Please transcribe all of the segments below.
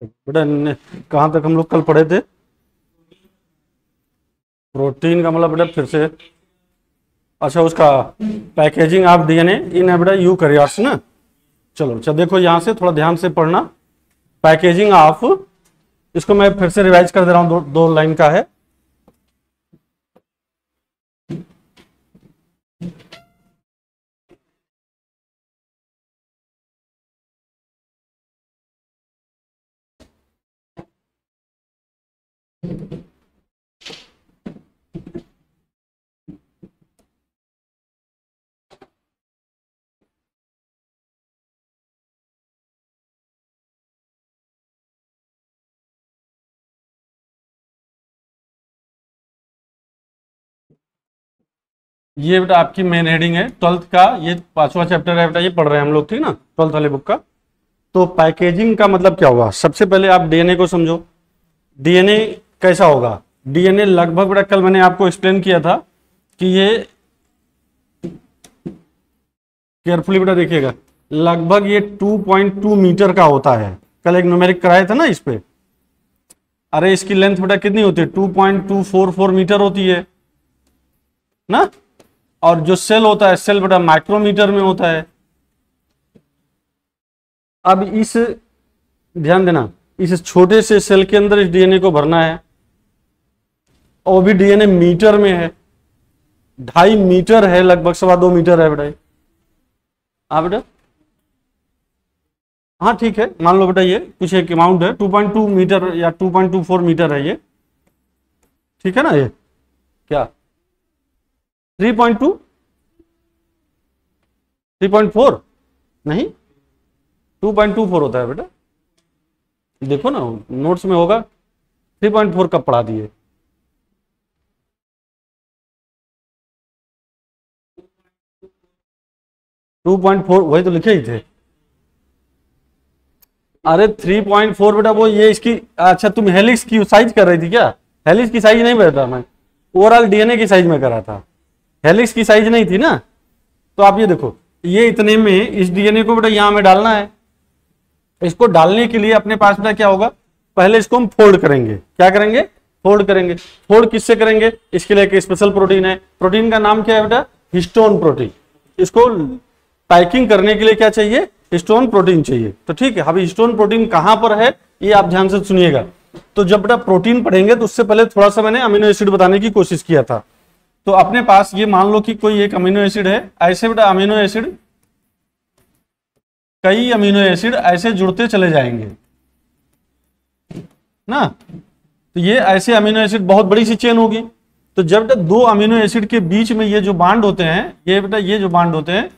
बेटा कहाँ तक हम लोग कल पढ़े थे? प्रोटीन का मतलब बेटा फिर से, अच्छा उसका पैकेजिंग ऑफ डीएनए इन बेटा यूकैरियोट्स ना। चलो अच्छा देखो यहाँ से थोड़ा ध्यान से पढ़ना। पैकेजिंग ऑफ, इसको मैं फिर से रिवाइज कर दे रहा हूँ, दो लाइन का है। ये बेटा आपकी मेन हेडिंग है 12th का, ये 5वां चैप्टर है बेटा, ये पढ़ रहे हैं हम लोग, ठीक ना, 12th वाले बुक का। तो पैकेजिंग का मतलब क्या हुआ? सबसे पहले आप डीएनए को समझो। डीएनए कैसा होगा? डीएनए लगभग बेटा कल मैंने आपको एक्सप्लेन किया था कि ये, केयरफुली बेटा देखिएगा, लगभग ये 2.2 मीटर का होता है। कल एक न्यूमेरिक कराया था ना इस पे। अरे इसकी लेंथ बेटा कितनी होती है? 2.244 मीटर होती है ना। और जो सेल होता है, सेल बेटा माइक्रोमीटर में होता है। अब इस, ध्यान देना, इस छोटे से सेल के अंदर इस डीएनए को भरना है, और भी डीएनए मीटर में है, 2.5 मीटर है, लगभग 2.25 मीटर है बेटा। हाँ बेटा, हाँ ठीक है, मान लो बेटा ये कुछ एक अमाउंट है, 2.2 मीटर या 2.24 मीटर है ये, ठीक है ना। ये क्या 3.2 3.4 नहीं, 2.24 होता है बेटा। देखो ना नोट्स में होगा, 3.4 कब पढ़ा दिए? टू 2.4 वही तो लिखे ही थे। अरे 3.4 बेटा वो ये इसकी, अच्छा तुम हेलिक्स की साइज कर रही थी क्या? हेलिक्स की साइज नहीं बताया मैं, ओवरऑल डीएनए की साइज में करा था, हेलिक्स की साइज नहीं थी ना। तो आप ये देखो, ये इतने में इस डीएनए को बेटा यहां में डालना है। इसको डालने के लिए अपने पास बेटा क्या होगा? पहले इसको हम फोल्ड करेंगे। क्या करेंगे? फोल्ड करेंगे। फोल्ड किससे करेंगे? इसके लिए एक स्पेशल प्रोटीन है, प्रोटीन का नाम क्या है बेटा? Histone protein. इसको पैकिंग करने के लिए क्या चाहिए? हिस्टोन प्रोटीन चाहिए। तो ठीक है, अभी हिस्टोन प्रोटीन कहां पर है ये आप ध्यान से सुनिएगा। तो जब बेटा प्रोटीन पढ़ेंगे तो उससे पहले थोड़ा सा मैंने अमीनो एसिड बताने की कोशिश किया था। तो अपने पास ये मान लो कि कोई एक अमीनो एसिड है, ऐसे बेटा अमीनो एसिड, कई अमीनो एसिड ऐसे जुड़ते चले जाएंगे ना। तो ये ऐसे अमीनो एसिड बहुत बड़ी सी चेन होगी। तो जब बेटा दो अमीनो एसिड के बीच में ये जो बांड होते हैं, ये बेटा ये जो बांड होते हैं,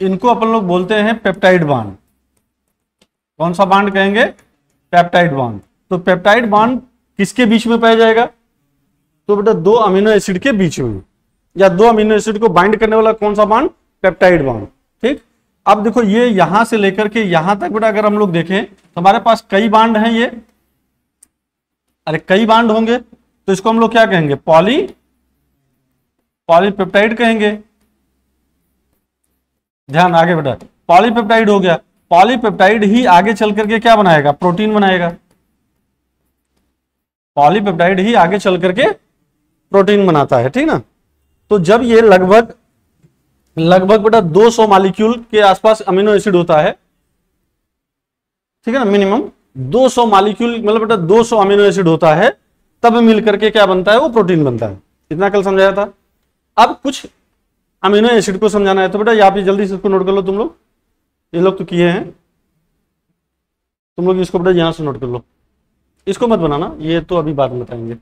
इनको अपन लोग बोलते हैं पेप्टाइड बांड। कौन सा बांड कहेंगे? Peptide bond. तो पेप्टाइड बांड किसके बीच में पाया जाएगा? तो बेटा दो अमीनो एसिड के बीच में, या दो अमीनो एसिड को बाइंड करने वाला कौन सा बांड? Peptide bond. ठीक, अब देखो ये यहां से लेकर के यहां तक बेटा अगर हम लोग देखें तो हमारे पास कई बांड हैं ये। अरे कई बांड होंगे तो इसको हम लोग क्या कहेंगे? पॉलीपेप्टाइड कहेंगे। ध्यान, आगे बेटा पॉलीपेप्टाइड हो गया। पॉलीपेप्टाइड ही आगे चल करके क्या बनाएगा? प्रोटीन बनाएगा। पॉलीपेप्टाइड ही आगे चल करके प्रोटीन बनाता है, ठीक ना। तो जब ये लगभग बेटा 200 मॉलिक्यूल के आसपास अमीनो एसिड होता है, ठीक है ना, मिनिमम 200 मॉलिक्यूल, मतलब बेटा 200 अमीनो एसिड होता है, तब मिलकर के क्या बनता है? वो प्रोटीन बनता है। इतना कल समझाया था। अब कुछ अमीनो एसिड को समझाना है, तो बेटा यहाँ पे जल्दी से इसको नोट कर लो तुम लोग। ये लोग तो किए हैं, तुम लोग इसको बेटा यहां से नोट कर लो। इसको मत बनाना, ये तो अभी बाद में बताएंगे।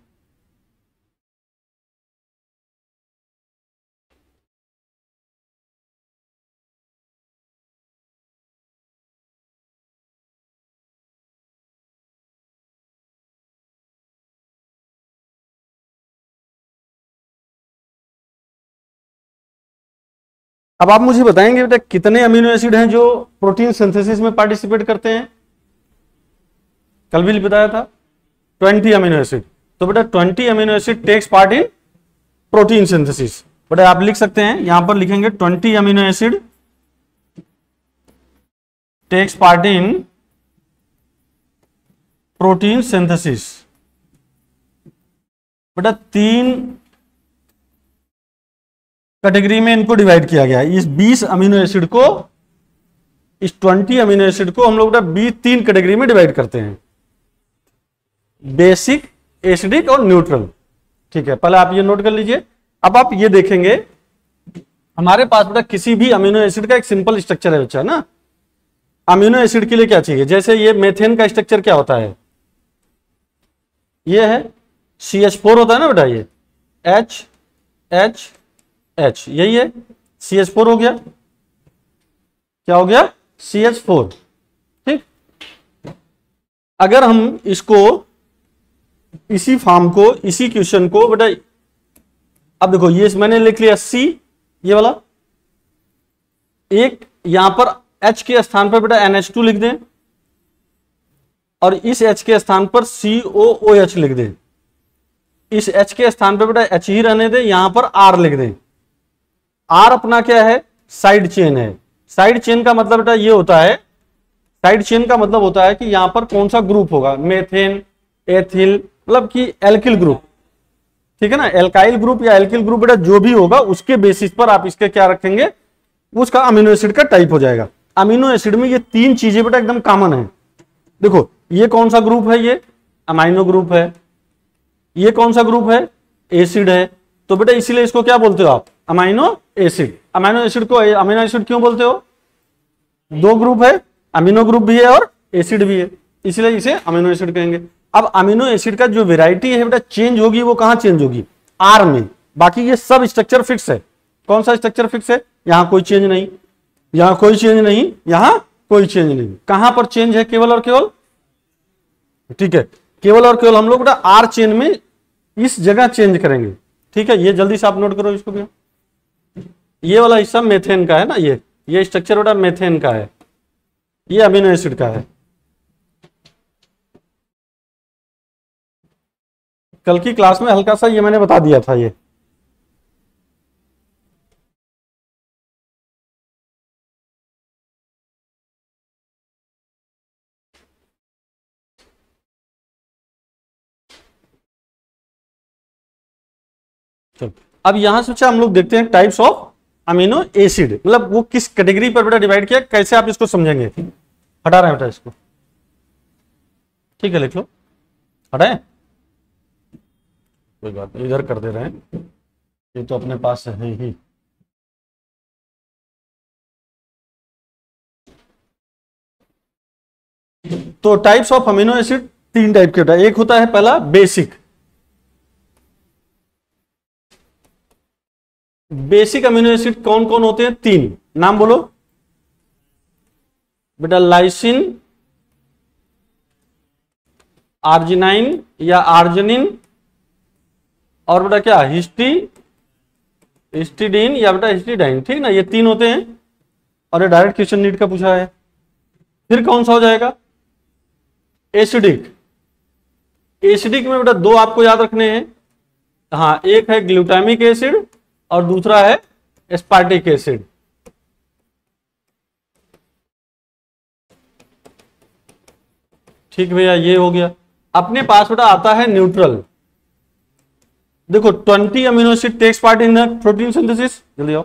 अब आप मुझे बताएंगे बेटा कितने अमीनो एसिड हैं जो प्रोटीन सिंथेसिस में पार्टिसिपेट करते हैं? कल भी बताया था 20 अमीनो एसिड। तो बेटा 20 amino acid takes part in protein synthesis. बेटा आप लिख सकते हैं, यहां पर लिखेंगे 20 amino acid takes part in protein synthesis. बेटा 3 कैटेगरी में इनको डिवाइड किया गया है। इस 20 अमीनो एसिड को, इस 20 अमीनो एसिड को हम लोग बेटा 3 कैटेगरी में डिवाइड करते हैं, बेसिक, एसिडिक और न्यूट्रल। ठीक है, पहले आप ये नोट कर लीजिए। अब आप ये देखेंगे हमारे पास बेटा किसी भी अमीनो एसिड का एक सिंपल स्ट्रक्चर है बच्चा ना। अमीनो एसिड के लिए क्या चाहिए, जैसे ये मेथेन का स्ट्रक्चर क्या होता है, ये है CH4 होता है ना बेटा, ये H, यही है, CH4 हो गया, क्या हो गया, CH4। ठीक, अगर हम इसको, इसी फॉर्म को, इसी क्वेश्चन को बेटा, अब देखो ये मैंने लिख लिया C, ये वाला, एक यहां पर H के स्थान पर बेटा NH2 लिख दें, और इस H के स्थान पर COOH लिख दें, इस H के स्थान पर बेटा H ही रहने दें, यहां पर R लिख दें। R अपना क्या है, साइड चेन है। साइड चेन का मतलब बेटा ये होता है, साइड चेन का मतलब होता है कि यहां पर कौन सा ग्रुप होगा, मेथेन, एथिल, मतलब कि एल्किल ग्रुप। ठीक है ना, एल्काइल ग्रुप या एल्किल ग्रुप बेटा जो भी होगा उसके बेसिस पर आप इसके क्या रखेंगे, उसका अमीनो एसिड का टाइप हो जाएगा। अमीनो एसिड में ये 3 चीजें बेटा एकदम कॉमन है। देखो ये कौन सा ग्रुप है, ये अमाइनो ग्रुप है, ये कौन सा ग्रुप है, एसिड है, तो बेटा इसीलिए इसको क्या बोलते हो आप, अमाइनो एसिड। अमाइनो एसिड को अमीनो एसिड क्यों बोलते हो, 2 ग्रुप है, अमीनो ग्रुप भी है और एसिड भी है, इसलिए इसे अमीनो एसिड कहेंगे। अब अमीनो एसिड का जो वेराइटी है बेटा चेंज होगी, वो कहां चेंज होगी, आर में। बाकी ये सब स्ट्रक्चर फिक्स है। कौन सा स्ट्रक्चर फिक्स है, यहां कोई चेंज नहीं, यहां कोई चेंज नहीं, यहां कोई चेंज नहीं। कहां पर चेंज है, केवल और केवल, ठीक है, केवल और केवल हम लोग बेटा आर चेन में इस जगह चेंज करेंगे। ठीक है, ये जल्दी से आप नोट करो इसको भी। ये वाला हिस्सा मेथेन का है ना, ये स्ट्रक्चर बेटा मेथेन का है, ये अमीनो एसिड का है। कल की क्लास में हल्का सा ये मैंने बता दिया था ये। चलो अब यहां से हम लोग देखते हैं टाइप्स ऑफ अमीनो एसिड, मतलब वो किस कैटेगरी पर बेटा डिवाइड किया, कैसे आप इसको समझेंगे। हटा रहे हैं बेटा इसको, ठीक है, लिख लो, हटाए, कोई बात नहीं, इधर कर दे रहे हैं, ये तो अपने पास है ही। तो types of amino acid 3 type के होता है। एक होता है पहला बेसिक। बेसिक अमीनो एसिड कौन कौन होते हैं, 3 नाम बोलो बेटा, लाइसिन, आर्जिनाइन या आर्जिनिन, और बेटा क्या, हिस्टिडीन या बेटा हिस्टिडाइन। ठीक ना, ये 3 होते हैं, और ये डायरेक्ट क्वेश्चन नीट का पूछा है। फिर कौन सा हो जाएगा, एसिडिक। एसिडिक में बेटा 2 आपको याद रखने हैं, हाँ, एक है ग्लूटामिक एसिड और दूसरा है एस्पार्टिक एसिड। ठीक भैया, ये हो गया। अपने पास बेटा आता है न्यूट्रल। देखो 20 amino acid takes part in protein synthesis, जल्दी आओ,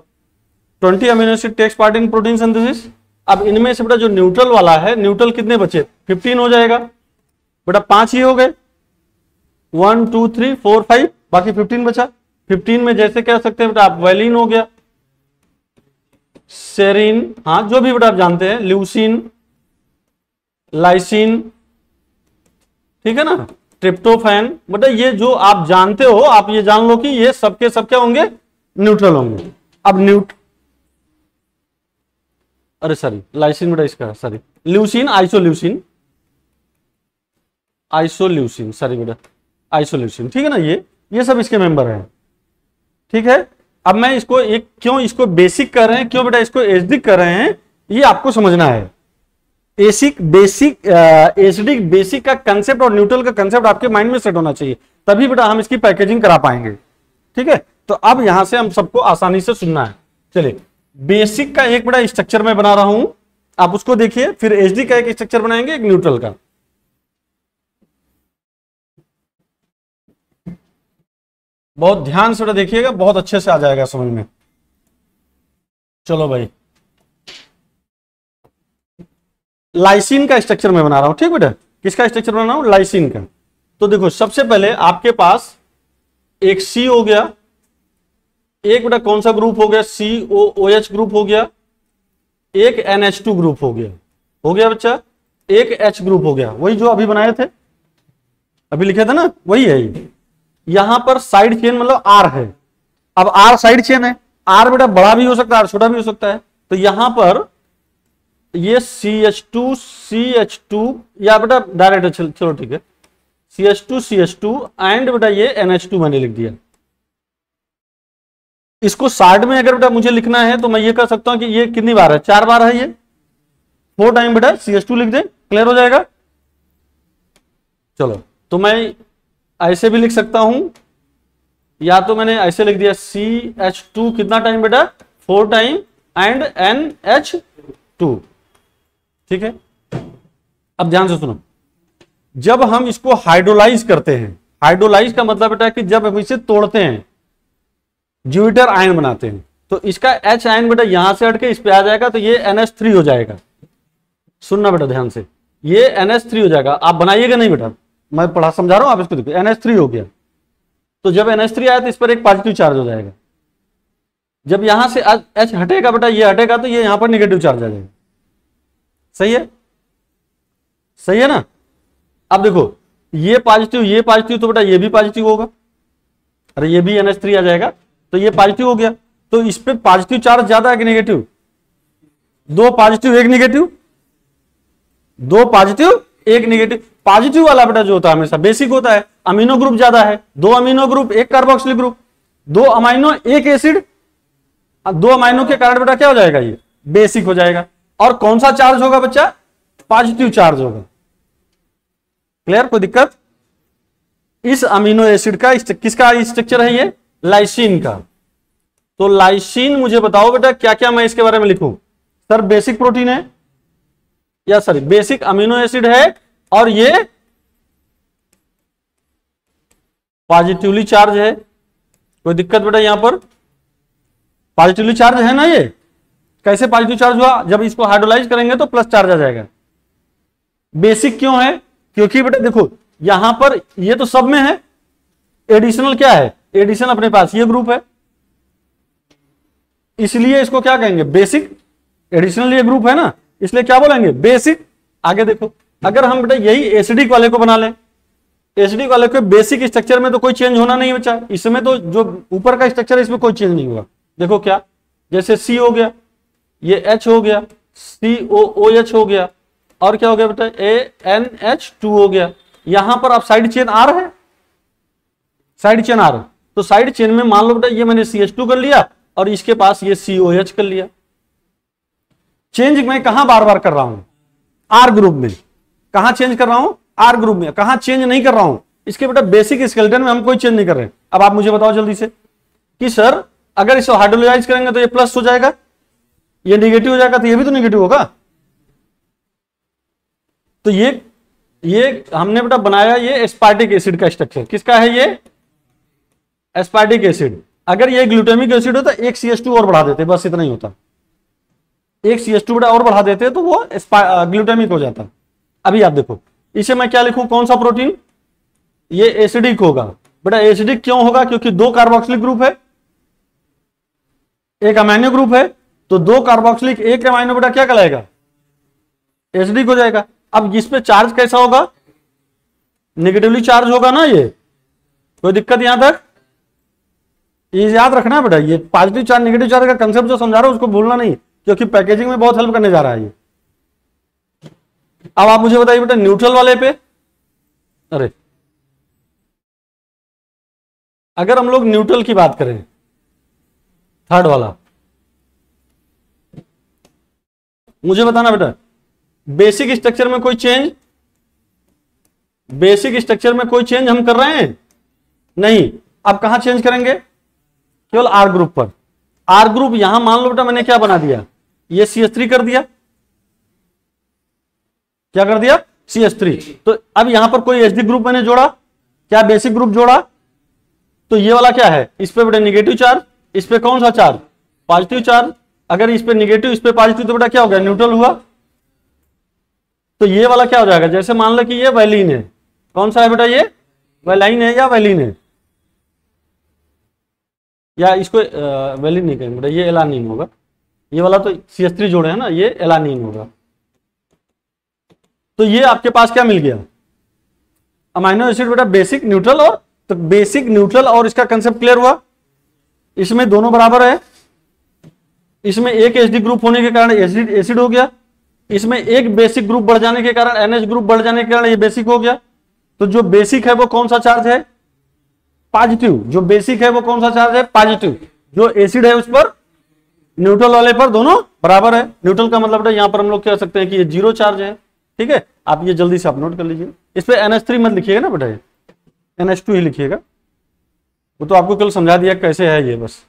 20 amino acid takes part in protein synthesis. अब इनमें से बेटा जो न्यूट्रल वाला है, न्यूट्रल कितने बचे, 15 हो जाएगा बेटा, 5 ही हो गए, 1 2 3 4 5, बाकी 15 बचा। 15 में जैसे कह सकते हैं बेटा आप, वैलिन हो गया, सेरिन, हाँ जो भी बेटा आप जानते हैं, ल्यूसिन, लाइसिन, ठीक है ना, ट्रिप्टोफैन, बेटा ये जो आप जानते हो, आप ये जान लो कि ये सबके सब क्या होंगे, न्यूट्रल होंगे। अब अरे सॉरी, लाइसिन बेटा इसका, सॉरी, ल्यूसिन, आइसोल्यूसिन, सॉरी बेटा, आइसोल्यूसिन, ठीक है ना, ये सब इसके मेंबर हैं। ठीक है, अब मैं इसको क्यों इसको बेसिक कर रहे हैं, क्यों बेटा इसको एसिडिक कर रहे हैं, ये आपको समझना है। एसिडिक बेसिक का कंसेप्ट और न्यूट्रल का कंसेप्ट आपके माइंड में सेट होना चाहिए, तभी बेटा हम इसकी पैकेजिंग करा पाएंगे। ठीक है, तो अब यहां से हम सबको आसानी से सुनना है। चलिए, बेसिक का एक बड़ा स्ट्रक्चर मैं बना रहा हूं, आप उसको देखिए, फिर एसिडिक का एक स्ट्रक्चर बनाएंगे, एक न्यूट्रल का। बहुत ध्यान से बेटा देखिएगा, बहुत अच्छे से आ जाएगा समझ में। चलो भाई, लाइसिन का स्ट्रक्चर मैं बना रहा हूं, ठीक बेटा। किसका स्ट्रक्चर बना रहा हूं? लाइसिन का। तो देखो सबसे पहले आपके पास एक सी हो गया, एक बेटा कौन सा ग्रुप हो गया? COOH ग्रुप हो गया, एक NH2 ग्रुप हो गया बच्चा, एक H ग्रुप हो गया, वही जो अभी बनाए थे, अभी लिखे थे ना, वही है ये। यहां पर साइड चेन मतलब R है। अब R साइड चेन है, R बेटा बड़ा भी हो सकता है, R छोटा भी हो सकता है। तो यहां पर ये CH2 या बेटा डायरेक्ट, चलो ठीक है, CH2 एंड बेटा ये NH2 मैंने लिख दिया। इसको साइड में अगर बेटा मुझे लिखना है तो मैं ये कर सकता हूं कि ये कितनी बार है? 4 बार है, ये 4 टाइम बेटा CH2 लिख दे, क्लियर हो जाएगा। चलो, तो मैं ऐसे भी लिख सकता हूं, या तो मैंने ऐसे लिख दिया CH2 कितना टाइम बेटा? 4 टाइम एंड NH2, ठीक है। अब ध्यान से सुनो, जब हम इसको हाइड्रोलाइज करते हैं, हाइड्रोलाइज का मतलब बेटा कि जब हम इसे तोड़ते हैं, ज्यूपिटर आयन बनाते हैं, तो इसका H आयन बेटा यहां से हटके इस पे आ जाएगा, तो ये NH3 हो जाएगा। सुनना बेटा ध्यान से, ये NH3 हो जाएगा। आप बनाइएगा नहीं बेटा, मैं पढ़ा समझा रहा हूं, आप इसको देखो, NH3 हो गया। तो जब NH3 आया तो इस पर एक पॉजिटिव चार्ज हो जाएगा। जब यहां से H हटेगा बेटा, ये हटेगा, तो ये यहां पर निगेटिव चार्ज आ जाएगा। सही है, सही है ना। अब देखो, ये पॉजिटिव तो बेटा ये भी पॉजिटिव होगा, अरे ये भी NH3 आ जाएगा, तो ये पॉजिटिव हो गया। तो इस पे पॉजिटिव चार्ज ज्यादा है कि negative? 2 positive 1 negative, 2 positive 1 negative. Positive वाला बेटा जो होता है हमेशा बेसिक होता है, अमीनो ग्रुप ज्यादा है, 2 amino group 1 carboxylic group, 2 amino 1 acid, 2 amino के कारण बेटा क्या हो जाएगा? ये बेसिक हो जाएगा। और कौन सा चार्ज होगा बच्चा? पॉजिटिव चार्ज होगा। क्लियर, कोई दिक्कत? इस अमीनो एसिड का किसका स्ट्रक्चर है? ये लाइसिन का। तो लाइसिन मुझे बताओ बेटा क्या क्या मैं इसके बारे में लिखूं? सर बेसिक प्रोटीन है, या सॉरी बेसिक अमीनो एसिड है, और ये पॉजिटिवली चार्ज है। कोई दिक्कत बेटा? यहां पर पॉजिटिवली चार्ज है ना। ये कैसे पॉजिटिव चार्ज हुआ? जब इसको हाइड्रोलाइज करेंगे तो प्लस चार्ज आ जाएगा। बेसिक क्यों है? क्योंकि बेटा देखो यहां पर ये तो सब में है, एडिशनल क्या है? एडिशनल अपने पास ये ग्रुप है, इसलिए इसको क्या कहेंगे? बेसिक। एडिशनल ये ग्रुप है ना, इसलिए क्या बोलेंगे? बेसिक। आगे देखो, अगर हम बेटा यही एसिडिक वाले को बना लें, एसिडिक वाले को बेसिक स्ट्रक्चर में तो कोई चेंज होना नहीं बचा, इसमें तो जो ऊपर का स्ट्रक्चर है इसमें कोई चेंज नहीं हुआ। देखो क्या, जैसे C हो गया, ये H हो गया, COOH हो गया, और क्या हो गया बेटा? NH2 हो गया। यहां पर आप साइड चेन R है, साइड चेन R, तो साइड चेन में मान लो बेटा ये मैंने CH2 कर लिया और इसके पास ये COH कर लिया। चेंज मैं कहां बार बार कर रहा हूं? R ग्रुप में। कहां चेंज कर रहा हूं? R ग्रुप में। कहां चेंज नहीं कर रहा हूं? इसके बेटा बेसिक स्केलेटन में हम कोई चेंज नहीं कर रहे। अब आप मुझे बताओ जल्दी से कि सर अगर इसको हाइड्रोलाइज करेंगे तो ये प्लस हो जाएगा, ये निगेटिव हो जाएगा, तो ये भी तो निगेटिव होगा। तो ये हमने बेटा बनाया ये एस्पार्टिक एसिड का स्ट्रक्चर। किसका है ये? Aspartic acid. अगर ये ग्लूटामिक एसिड होता एक CH2 और बढ़ा देते, बस इतना ही होता, एक CH2 बेटा और बढ़ा देते तो वो ग्लूटामिक हो जाता। अभी आप देखो इसे मैं क्या लिखूं? कौन सा प्रोटीन? ये एसिडिक होगा बेटा। एसिडिक क्यों होगा? क्योंकि 2 कार्बोक्सिलिक ग्रुप है, 1 अमाइनो ग्रुप है, तो 2 कार्बोक्सिलिक 1 अमाइनो बेटा क्या कहलाएगा? एसिडिक हो जाएगा। अब इस पे चार्ज कैसा होगा? नेगेटिवली चार्ज होगा ना। ये कोई दिक्कत यहां तक? ये याद रखना बेटा, ये पॉजिटिव चार्ज नेगेटिव चार्ज का कंसेप्ट जो समझा रहा हूं उसको भूलना नहीं, क्योंकि पैकेजिंग में बहुत हेल्प करने जा रहा है ये। अब आप मुझे बताइए बेटा न्यूट्रल वाले पे, अरे अगर हम लोग न्यूट्रल की बात करें, थर्ड वाला, मुझे बताना बेटा बेसिक स्ट्रक्चर में कोई चेंज? बेसिक स्ट्रक्चर में कोई चेंज हम कर रहे हैं नहीं। अब कहां चेंज करेंगे? केवल R ग्रुप पर। R ग्रुप यहां मान लो बेटा मैंने क्या बना दिया? ये CH3 कर दिया। क्या कर दिया? CH3। तो अब यहां पर कोई एसिडिक ग्रुप मैंने जोड़ा, क्या बेसिक ग्रुप जोड़ा? तो ये वाला क्या है, इस पे बेटा निगेटिव चार्ज, इस पे कौन सा चार्ज, पॉजिटिव चार्ज। अगर इस पे निगेटिव इस पे पॉजिटिव तो बेटा क्या हो गया, न्यूट्रल हुआ। तो ये वाला क्या हो जाएगा, जैसे मान लो कि ये वैलीन है, कौन सा है बेटा, ये वैलाइन है या वैलीन है, या इसको वैलीन नहीं कहेंगे बेटा, ये एलानिन होगा। ये वाला तो CH3 जोड़े है ना, ये एलानिन होगा। तो ये आपके पास क्या मिल गया, अमाइनो एसिड बेटा बेसिक न्यूट्रल, और तो बेसिक न्यूट्रल और इसका कंसेप्ट क्लियर हुआ। इसमें दोनों बराबर है, इसमें एक एसिडिक ग्रुप होने के कारण एसिड एसिड हो गया, इसमें एक बेसिक ग्रुप बढ़ जाने के कारण NH ग्रुप बढ़ जाने के कारण ये बेसिक हो गया। तो जो बेसिक है वो कौन सा चार्ज है, पॉजिटिव। जो बेसिक है वो कौन सा चार्ज है, पॉजिटिव। जो एसिड है उस पर, न्यूट्रल वाले पर दोनों बराबर है। न्यूट्रल का मतलब यहां पर हम लोग कह सकते हैं कि ये 0 चार्ज है। ठीक है, आप ये जल्दी से आप नोट कर लीजिए। इस पे NH3 मत लिखिएगा ना बेटा, ये NH2 ही लिखिएगा। वो तो आपको कल समझा दिया कैसे है ये, बस।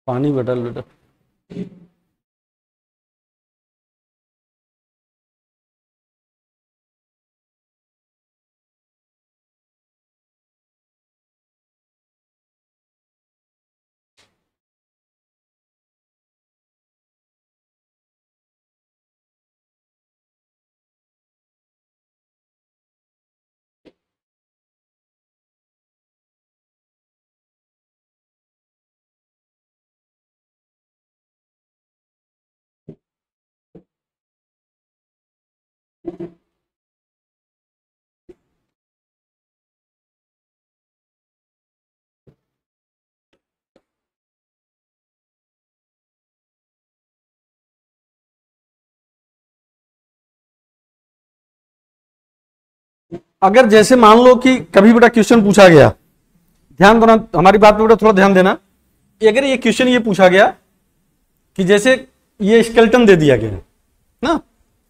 पानी बटल बेटा, अगर जैसे मान लो कि कभी बेटा क्वेश्चन पूछा गया, ध्यान देना हमारी बात पे बेटा, थोड़ा ध्यान देना। अगर ये क्वेश्चन ये पूछा गया कि जैसे ये स्केलेटन दे दिया गया ना,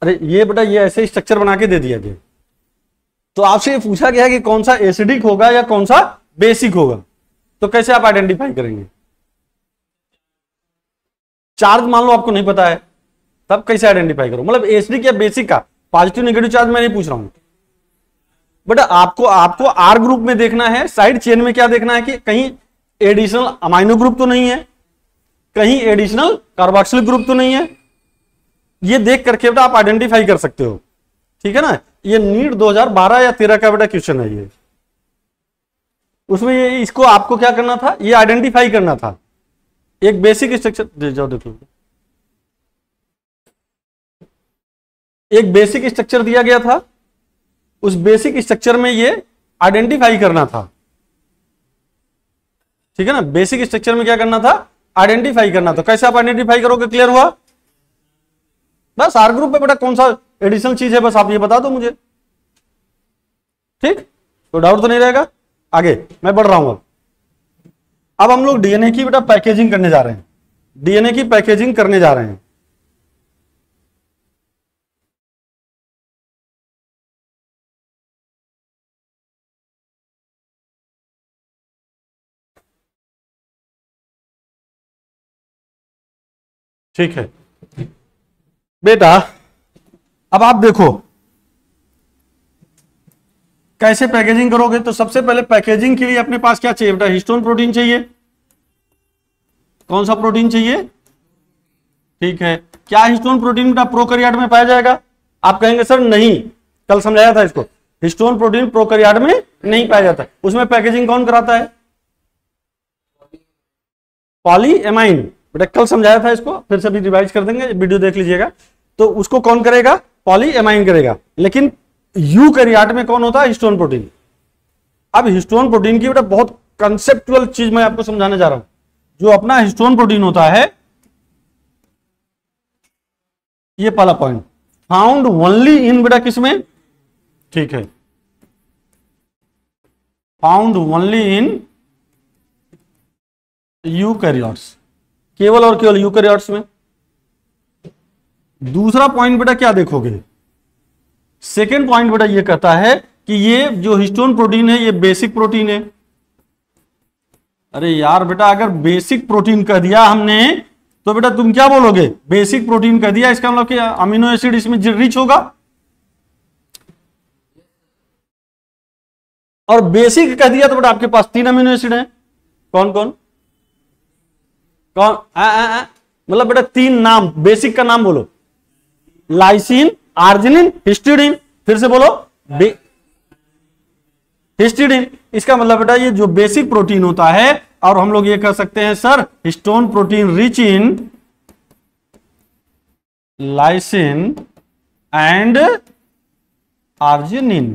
अरे ये बेटा ये ऐसे स्ट्रक्चर बना के दे दिया गया, तो आपसे ये पूछा गया कि कौन सा एसिडिक होगा या कौन सा बेसिक होगा, तो कैसे आप आइडेंटिफाई करेंगे। चार्ज मान लो आपको नहीं पता है, तब कैसे आइडेंटिफाई करो, मतलब एसिडिक या बेसिक का, पॉजिटिव नेगेटिव चार्ज मैं नहीं पूछ रहा हूं बेटा। आपको आर ग्रुप में देखना है, साइड चेन में क्या देखना है कि कहीं एडिशनल अमाइनो ग्रुप तो नहीं है, कहीं एडिशनल कार्बोक्सिलिक ग्रुप तो नहीं है। ये देख करके बेटा आप आइडेंटिफाई कर सकते हो। ठीक है ना, ये नीट 2012 या 13 का बेटा क्वेश्चन है ये। उसमें ये इसको आपको क्या करना था, ये आइडेंटिफाई करना था। एक बेसिक स्ट्रक्चर दे जाओ, देखो एक बेसिक स्ट्रक्चर दिया गया था, उस बेसिक स्ट्रक्चर में ये आइडेंटिफाई करना था। ठीक है ना, बेसिक स्ट्रक्चर में क्या करना था, आइडेंटिफाई करना। तो कैसे आप आइडेंटिफाई करोगे, क्लियर हुआ। बस आर ग्रुप में बेटा कौन सा एडिशनल चीज है, बस आप ये बता दो मुझे। ठीक, तो डाउट तो नहीं रहेगा। आगे मैं बढ़ रहा हूं। अब हम लोग डीएनए की बेटा पैकेजिंग करने जा रहे हैं, डीएनए की पैकेजिंग करने जा रहे हैं। ठीक है बेटा, अब आप देखो कैसे पैकेजिंग करोगे। तो सबसे पहले पैकेजिंग के लिए अपने पास क्या चाहिए बेटा, हिस्टोन प्रोटीन चाहिए। कौन सा प्रोटीन चाहिए, ठीक है। क्या हिस्टोन प्रोटीन बेटा प्रोकैरियोट में पाया जाएगा, आप कहेंगे सर नहीं, कल समझाया था इसको, हिस्टोन प्रोटीन प्रोकैरियोट में नहीं पाया जाता। उसमें पैकेजिंग कौन कराता है, पॉलीएमाइन। बेटा कल समझाया था इसको, फिर से भी रिवाइज कर देंगे, वीडियो देख लीजिएगा। तो उसको कौन करेगा, पॉलीएमाइन करेगा। लेकिन यूकैरियोट में कौन होता है, हिस्टोन प्रोटीन। अब हिस्टोन प्रोटीन की बेटा बहुत कंसेप्चुअल चीज मैं आपको समझाने जा रहा हूं। जो अपना हिस्टोन प्रोटीन होता है, ये पहला पॉइंट, फाउंड ओनली इन बेटा किसमें, ठीक है, फाउंड ओनली इन यूकैरियोट्स, केवल और केवल यूकैरियोट्स में। दूसरा पॉइंट बेटा क्या देखोगे, सेकेंड पॉइंट बेटा ये कहता है कि ये जो हिस्टोन प्रोटीन है ये बेसिक प्रोटीन है। अरे यार बेटा, अगर बेसिक प्रोटीन कह दिया हमने तो बेटा तुम क्या बोलोगे? बेसिक प्रोटीन कह दिया, इसका मतलब कि अमीनो एसिड इसमें रिच होगा। और बेसिक कह दिया तो बेटा आपके पास 3 अमीनो एसिड हैं। कौन कौन? कौन? मतलब बेटा 3 नाम, बेसिक का नाम बोलो। Lysine, arginine, histidine. फिर से बोलो। हिस्टिडीन। इसका मतलब बेटा ये जो बेसिक प्रोटीन होता है, और हम लोग ये कह सकते हैं sir histone protein rich in lysine and arginine.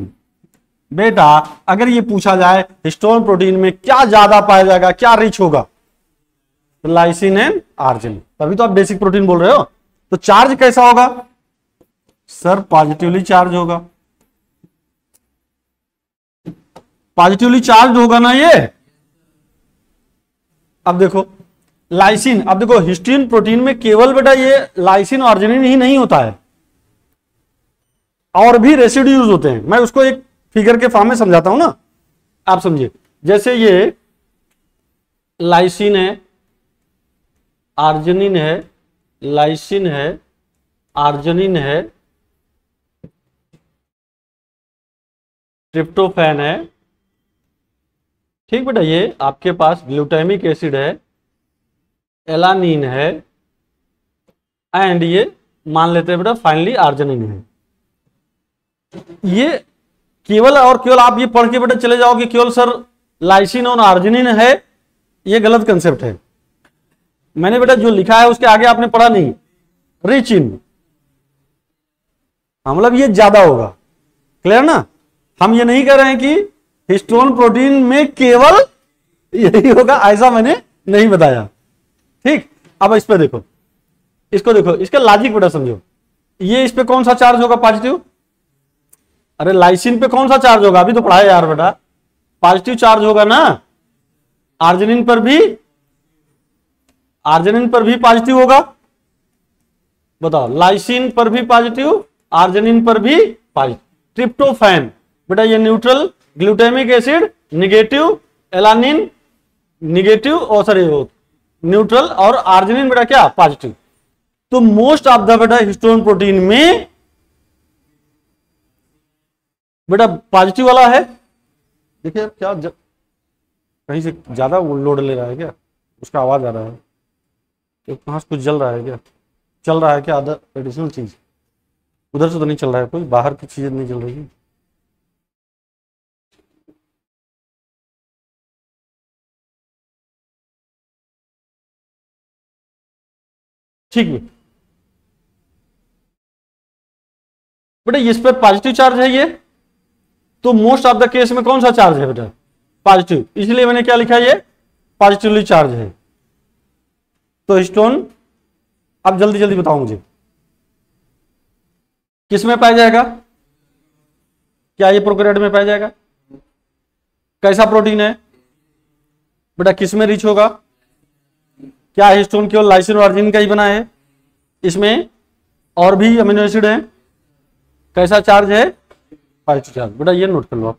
बेटा अगर ये पूछा जाए हिस्टोन प्रोटीन में क्या ज्यादा पाया जाएगा, क्या रिच होगा, तो लाइसिन एंड आर्जिनिन। तभी तो आप बेसिक प्रोटीन बोल रहे हो। तो चार्ज कैसा होगा सर? पॉजिटिवली चार्ज होगा। पॉजिटिवली चार्ज होगा ना ये। अब देखो लाइसिन, अब देखो हिस्टीन प्रोटीन में केवल बेटा ये लाइसिन और आर्जिनिन ही नहीं होता है, और भी रेसिड्यूज होते हैं। मैं उसको एक फिगर के फॉर्म में समझाता हूं ना, आप समझिए। जैसे ये लाइसिन है, आर्जिनिन है, लाइसिन है, आर्जिनिन है, ट्रिप्टोफैन है। ठीक बेटा, ये आपके पास ग्लूटामिक एसिड है, एलानिन है, एंड ये मान लेते हैं बेटा फाइनली आर्जिनिन है। ये केवल और केवल आप ये पढ़ के बेटा चले जाओ कि केवल सर लाइसिन और आर्जिनिन है, ये गलत कंसेप्ट है। मैंने बेटा जो लिखा है उसके आगे आपने पढ़ा नहीं, रिच इन, मतलब ये ज्यादा होगा। क्लियर ना? हम ये नहीं कह रहे हैं कि हिस्टोन प्रोटीन में केवल यही होगा, ऐसा मैंने नहीं बताया। ठीक, अब इस पे देखो, इसको देखो, इसका लॉजिक बेटा समझो। ये इस पे कौन सा चार्ज होगा? पॉजिटिव। अरे लाइसिन पे कौन सा चार्ज होगा? अभी तो पढ़ा है यार बेटा, पॉजिटिव चार्ज होगा ना। आर्जिनिन पर भी, आर्जिनिन पर भी पॉजिटिव होगा। बताओ, लाइसिन पर भी पॉजिटिव, आर्जिनिन पर भी पॉजिटिव। ट्रिप्टोफैन बेटा ये neutral, glutamic acid negative, alanine negative, और सॉरी न्यूट्रल, और आर्जिनिन बेटा क्या? पॉजिटिव। तो मोस्ट ऑफ द बेटा हिस्टोन प्रोटीन में बेटा पॉजिटिव वाला है। देखिए क्या कहीं से ज्यादा लोड ले रहा है क्या? उसका आवाज आ रहा है, तो कहां से कुछ जल रहा है क्या? चल रहा है क्या अदर एडिशनल चीज? उधर से तो नहीं चल रहा है, कोई बाहर की चीज नहीं चल रही है। ठीक है बेटा, इस पर पॉजिटिव चार्ज है ये, तो मोस्ट ऑफ द केस में कौन सा चार्ज है बेटा? पॉजिटिव। इसलिए मैंने क्या लिखा? ये पॉजिटिवली चार्ज है। तो हिस्टोन, अब जल्दी जल्दी बताओ मुझे, किस में पाया जाएगा? क्या ये प्रोकैरियोट में पाया जाएगा? कैसा प्रोटीन है बेटा? किस में रिच होगा? क्या हिस्टोन केवल लाइसिन और आर्जिनिन का ही बना है? इसमें और भी अमीनो एसिड है। कैसा चार्ज है? Positive charge. बेटा ये नोट कर लो आप।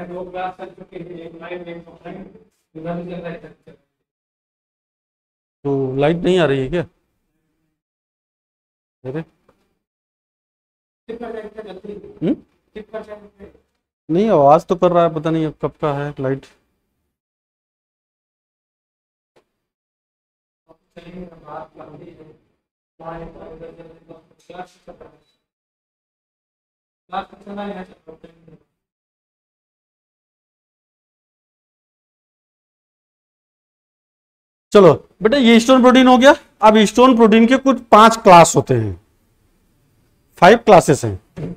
दो क्लास चल चुके हैं, एक लाइव एक ऑफलाइन, उधर भी चल रहा है। तो लाइट नहीं आ रही है क्या? अरे नहीं, आवाज तो कर रहा है, पता नहीं अब कब का है लाइट। चलो बेटा ये हिस्टोन प्रोटीन हो गया। अब हिस्टोन प्रोटीन के कुछ 5 क्लास होते हैं, 5 क्लासेस हैं।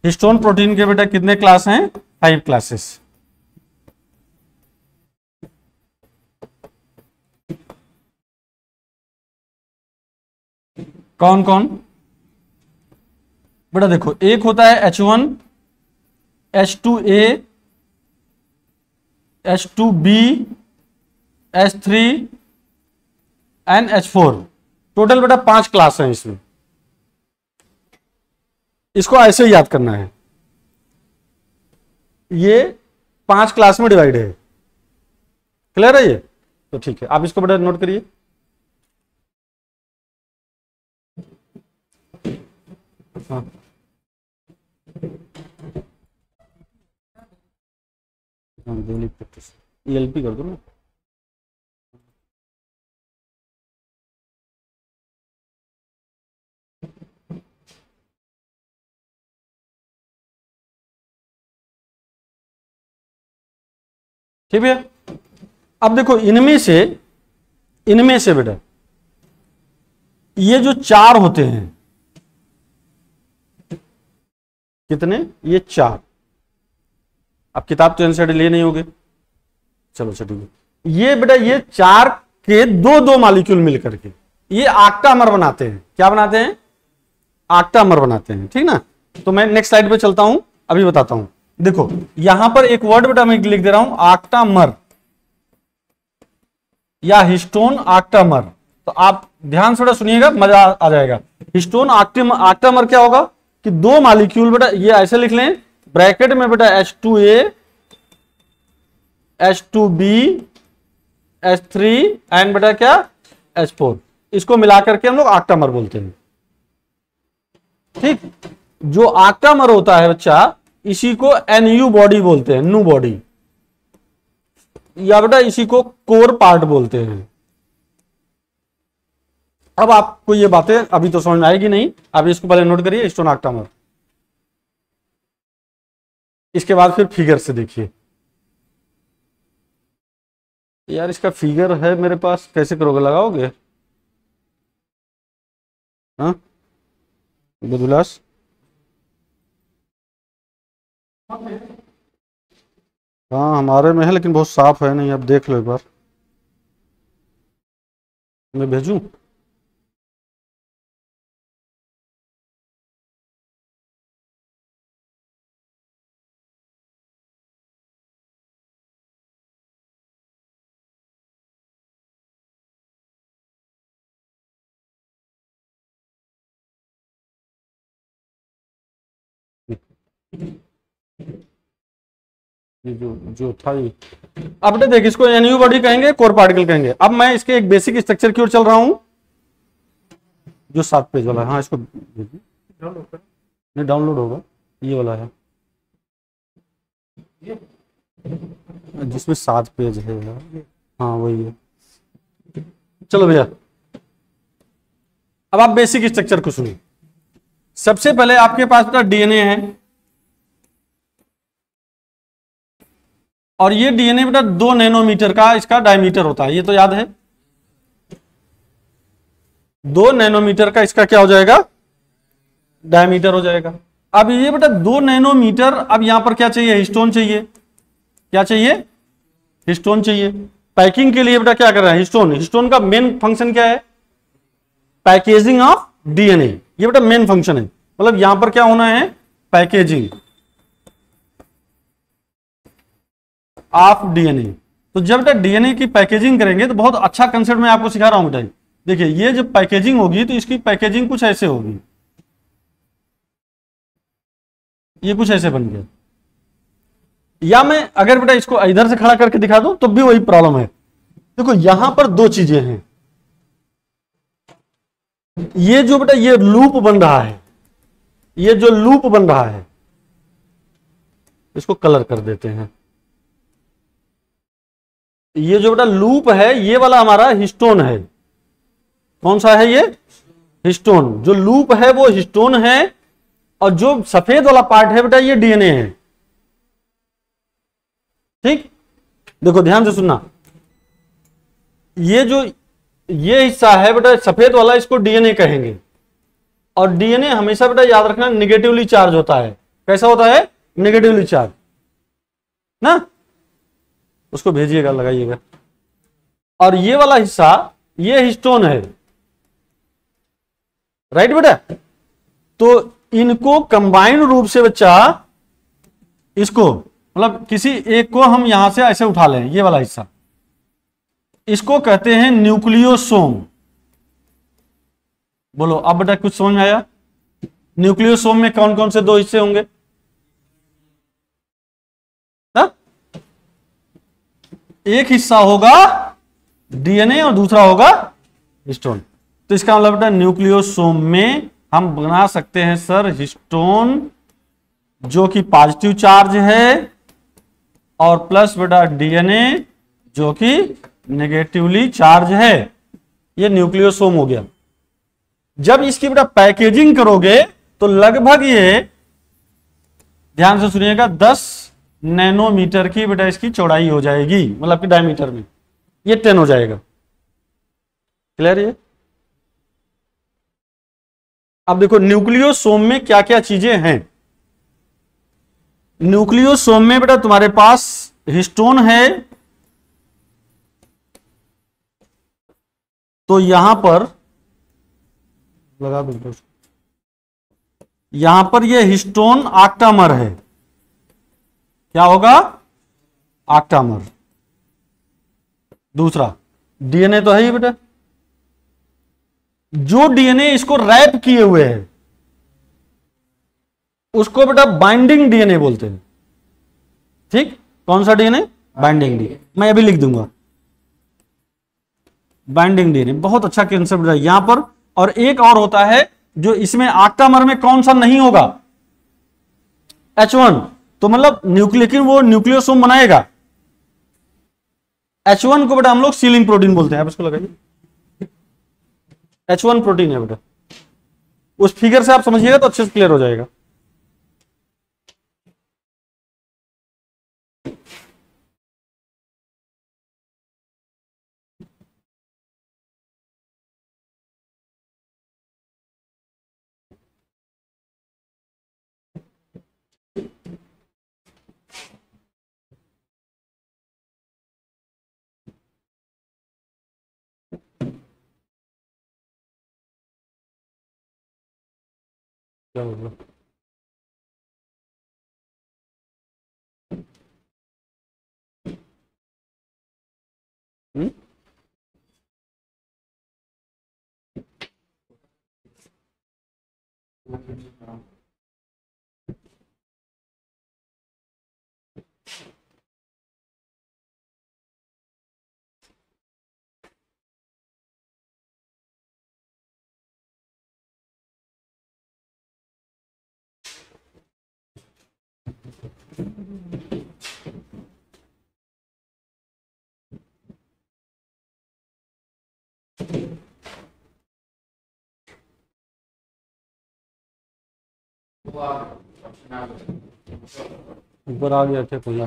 हिस्टोन प्रोटीन के बेटा कितने क्लास हैं? 5 क्लासेस। कौन कौन बेटा? देखो एक होता है H1, H2A, H2B, H3 and H4। Total बेटा 5 क्लास हैं इसमें। इसको ऐसे ही याद करना है, ये 5 क्लास में डिवाइड है। क्लियर है ये? तो ठीक है, आप इसको बेटा नोट करिए। हाँ डेली प्रैक्टिस ELP कर दो ना। ठीक है, अब देखो इनमें से बेटा ये जो 4 होते हैं, कितने? ये 4। अब किताब तो एनसीईआरटी लिए नहीं होगे, चलो ठीक है। ये बेटा ये 4 के 2-2 मॉलिक्यूल मिलकर के ये ऑक्टामर बनाते हैं। क्या बनाते हैं? ऑक्टामर बनाते हैं। ठीक ना? तो मैं नेक्स्ट स्लाइड पे चलता हूं, अभी बताता हूं। देखो यहां पर एक वर्ड बेटा मैं लिख दे रहा हूं, ऑक्टामर या हिस्टोन ऑक्टामर। तो आप ध्यान से सुनिएगा, मजा आ जाएगा। हिस्टोन ऑक्टामर क्या होगा कि 2 मॉलिक्यूल बेटा ये ऐसे लिख लें, ब्रैकेट में बेटा H2A, H2B, H3 एंड बेटा क्या? H4। इसको मिलाकर के हम लोग ऑक्टामर बोलते हैं। ठीक, जो ऑक्टामर होता है बच्चा, इसी को NU बॉडी बोलते हैं, NU बॉडी, या बेटा इसी को कोर पार्ट बोलते हैं। अब आपको ये बातें अभी तो समझ में आएगी नहीं, आप इसको पहले नोट करिए, हिस्टोन ऑक्टामर। इसके बाद फिर फिगर से देखिए। यार इसका फिगर है मेरे पास, कैसे करोगे? लगाओगे? हाँ बुधुलास, हाँ हमारे में है लेकिन बहुत साफ है नहीं। अब देख लो एक बार, मैं भेजूं? ये जो था ये। अब बेटा देख, इसको NU बॉडी कहेंगे, कोर पार्टिकल कहेंगे। अब मैं इसके एक बेसिक स्ट्रक्चर की ओर चल रहा हूं, जो 7 पेज वाला है। हाँ इसको नहीं डाउनलोड होगा, ये वाला है जिसमें 7 पेज है। हाँ वही है। चलो भैया, अब आप बेसिक स्ट्रक्चर को सुनिए। सबसे पहले आपके पास बेटा DNA है, और ये DNA बेटा 2 नैनोमीटर का इसका डायमीटर होता है, ये तो याद है। 2 नैनोमीटर का इसका क्या हो जाएगा? डायमीटर हो जाएगा। अब ये बेटा 2 नैनोमीटर, अब यहां पर क्या चाहिए? हिस्टोन चाहिए। क्या चाहिए? हिस्टोन चाहिए। पैकिंग के लिए बेटा क्या कर रहा है? हिस्टोन का मेन फंक्शन क्या है? Packaging of DNA। ये बेटा मेन फंक्शन है, मतलब यहां पर क्या होना है? Packaging of DNA। तो जब बेटा DNA की पैकेजिंग करेंगे तो बहुत अच्छा कंसेप्ट मैं आपको सिखा रहा हूं बेटा। देखिए ये जब पैकेजिंग होगी तो इसकी पैकेजिंग कुछ ऐसे होगी, ये कुछ ऐसे बन गया। या मैं अगर बेटा इसको इधर से खड़ा करके दिखा दूं तो भी वही प्रॉब्लम है। देखो यहां पर 2 चीजें हैं। ये जो बेटा ये लूप बन रहा है, ये जो लूप बन रहा है, इसको कलर कर देते हैं। ये जो बेटा लूप है, ये वाला हमारा हिस्टोन है। कौन सा है ये? हिस्टोन। जो लूप है वो हिस्टोन है, और जो सफेद वाला पार्ट है बेटा ये DNA है। ठीक, देखो ध्यान से सुनना। ये जो ये हिस्सा है बेटा सफेद वाला, इसको डीएनए कहेंगे। और डीएनए हमेशा बेटा याद रखना निगेटिवली चार्ज होता है। कैसा होता है? निगेटिवली चार्ज ना। उसको भेजिएगा, लगाइएगा। और ये वाला हिस्सा ये हिस्टोन है, राइट बेटा। तो इनको कंबाइंड रूप से बच्चा, इसको मतलब किसी एक को हम यहां से ऐसे उठा लें, ये वाला हिस्सा, इसको कहते हैं न्यूक्लियोसोम। बोलो अब बेटा कुछ समझ में आया? न्यूक्लियोसोम में कौन कौन से दो हिस्से होंगे? ना? एक हिस्सा होगा डीएनए और दूसरा होगा हिस्टोन। तो इसका मतलब बेटा न्यूक्लियोसोम में हम बना सकते हैं सर हिस्टोन जो कि पॉजिटिव चार्ज है, और प्लस बेटा डीएनए जो कि नेगेटिवली चार्ज है। ये न्यूक्लियोसोम हो गया। जब इसकी बेटा पैकेजिंग करोगे तो लगभग ये, ध्यान से सुनिएगा, 10 नैनोमीटर की बेटा इसकी चौड़ाई हो जाएगी, मतलब कि डायमीटर में ये 10 हो जाएगा। क्लियर है? अब देखो न्यूक्लियोसोम में क्या क्या चीजें हैं। न्यूक्लियोसोम में बेटा तुम्हारे पास हिस्टोन है, तो यहां पर लगा दो, यहां पर ये हिस्टोन ऑक्टामर है। क्या होगा? ऑक्टामर। दूसरा डीएनए तो है ही बेटा, जो डीएनए इसको रैप किए हुए है उसको बेटा बाइंडिंग डीएनए बोलते हैं। ठीक, कौन सा डीएनए? Binding DNA. मैं अभी लिख दूंगा बाइंडिंग डीएनए, बहुत अच्छा कंसेप्ट है यहां पर। और एक और होता है जो इसमें ऑक्टामर में कौन सा नहीं होगा? H1। तो मतलब लेकिन वो न्यूक्लियोसोम बनाएगा। H1 को बेटा हम लोग सीलिंग प्रोटीन बोलते हैं। आप इसको लगाइए, H1 प्रोटीन है बेटा। उस फिगर से आप समझिएगा तो अच्छे से क्लियर हो जाएगा। क्या होगा? ऊपर आ गया क्या कोई?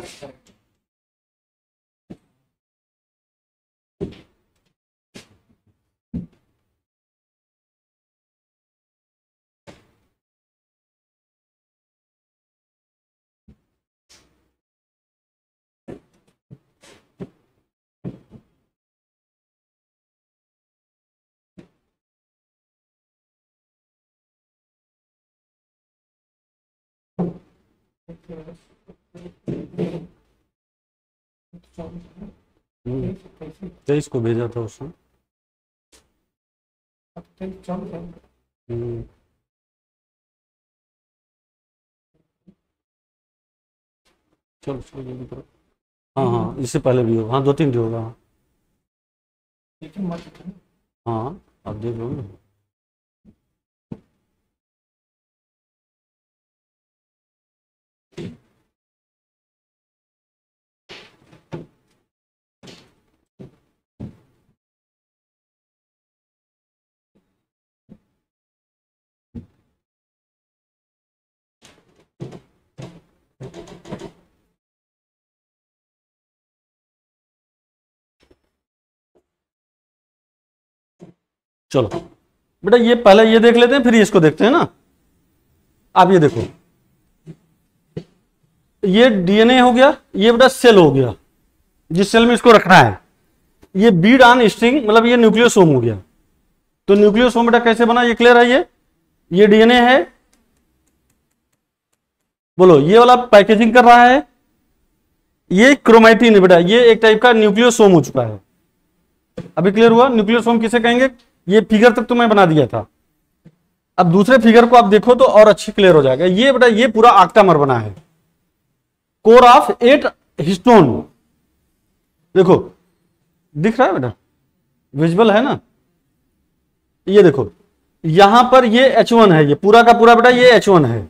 तेईस को भेजा था उसने। हम्म, चलो चलो जल्दी करो। हाँ हाँ, इससे पहले भी हो, हाँ 2-3 भी होगा। हाँ आप देख लो ना। चलो बेटा ये पहले ये देख लेते हैं, फिर इसको देखते हैं ना। आप ये देखो, ये डीएनए हो गया, ये बेटा सेल हो गया जिस सेल में इसको रखना है। ये बीड ऑन स्ट्रिंग मतलब ये न्यूक्लियोसोम हो गया। तो न्यूक्लियोसोम बेटा कैसे बना, ये क्लियर है। ये डीएनए है, बोलो ये वाला पैकेजिंग कर रहा है। ये क्रोमैटिन है बेटा, ये एक टाइप का न्यूक्लियोसोम हो चुका है। अभी क्लियर हुआ न्यूक्लियोसोम किसे कहेंगे। ये फिगर तक तो मैं बना दिया था, अब दूसरे फिगर को आप देखो तो और अच्छी क्लियर हो जाएगा। ये बेटा ये पूरा ऑक्टामर बना है, कोर ऑफ 8 हिस्टोन। देखो दिख रहा है बेटा, विजिबल है ना। ये देखो यहां पर ये H1 है, ये पूरा का पूरा बेटा ये H1 है,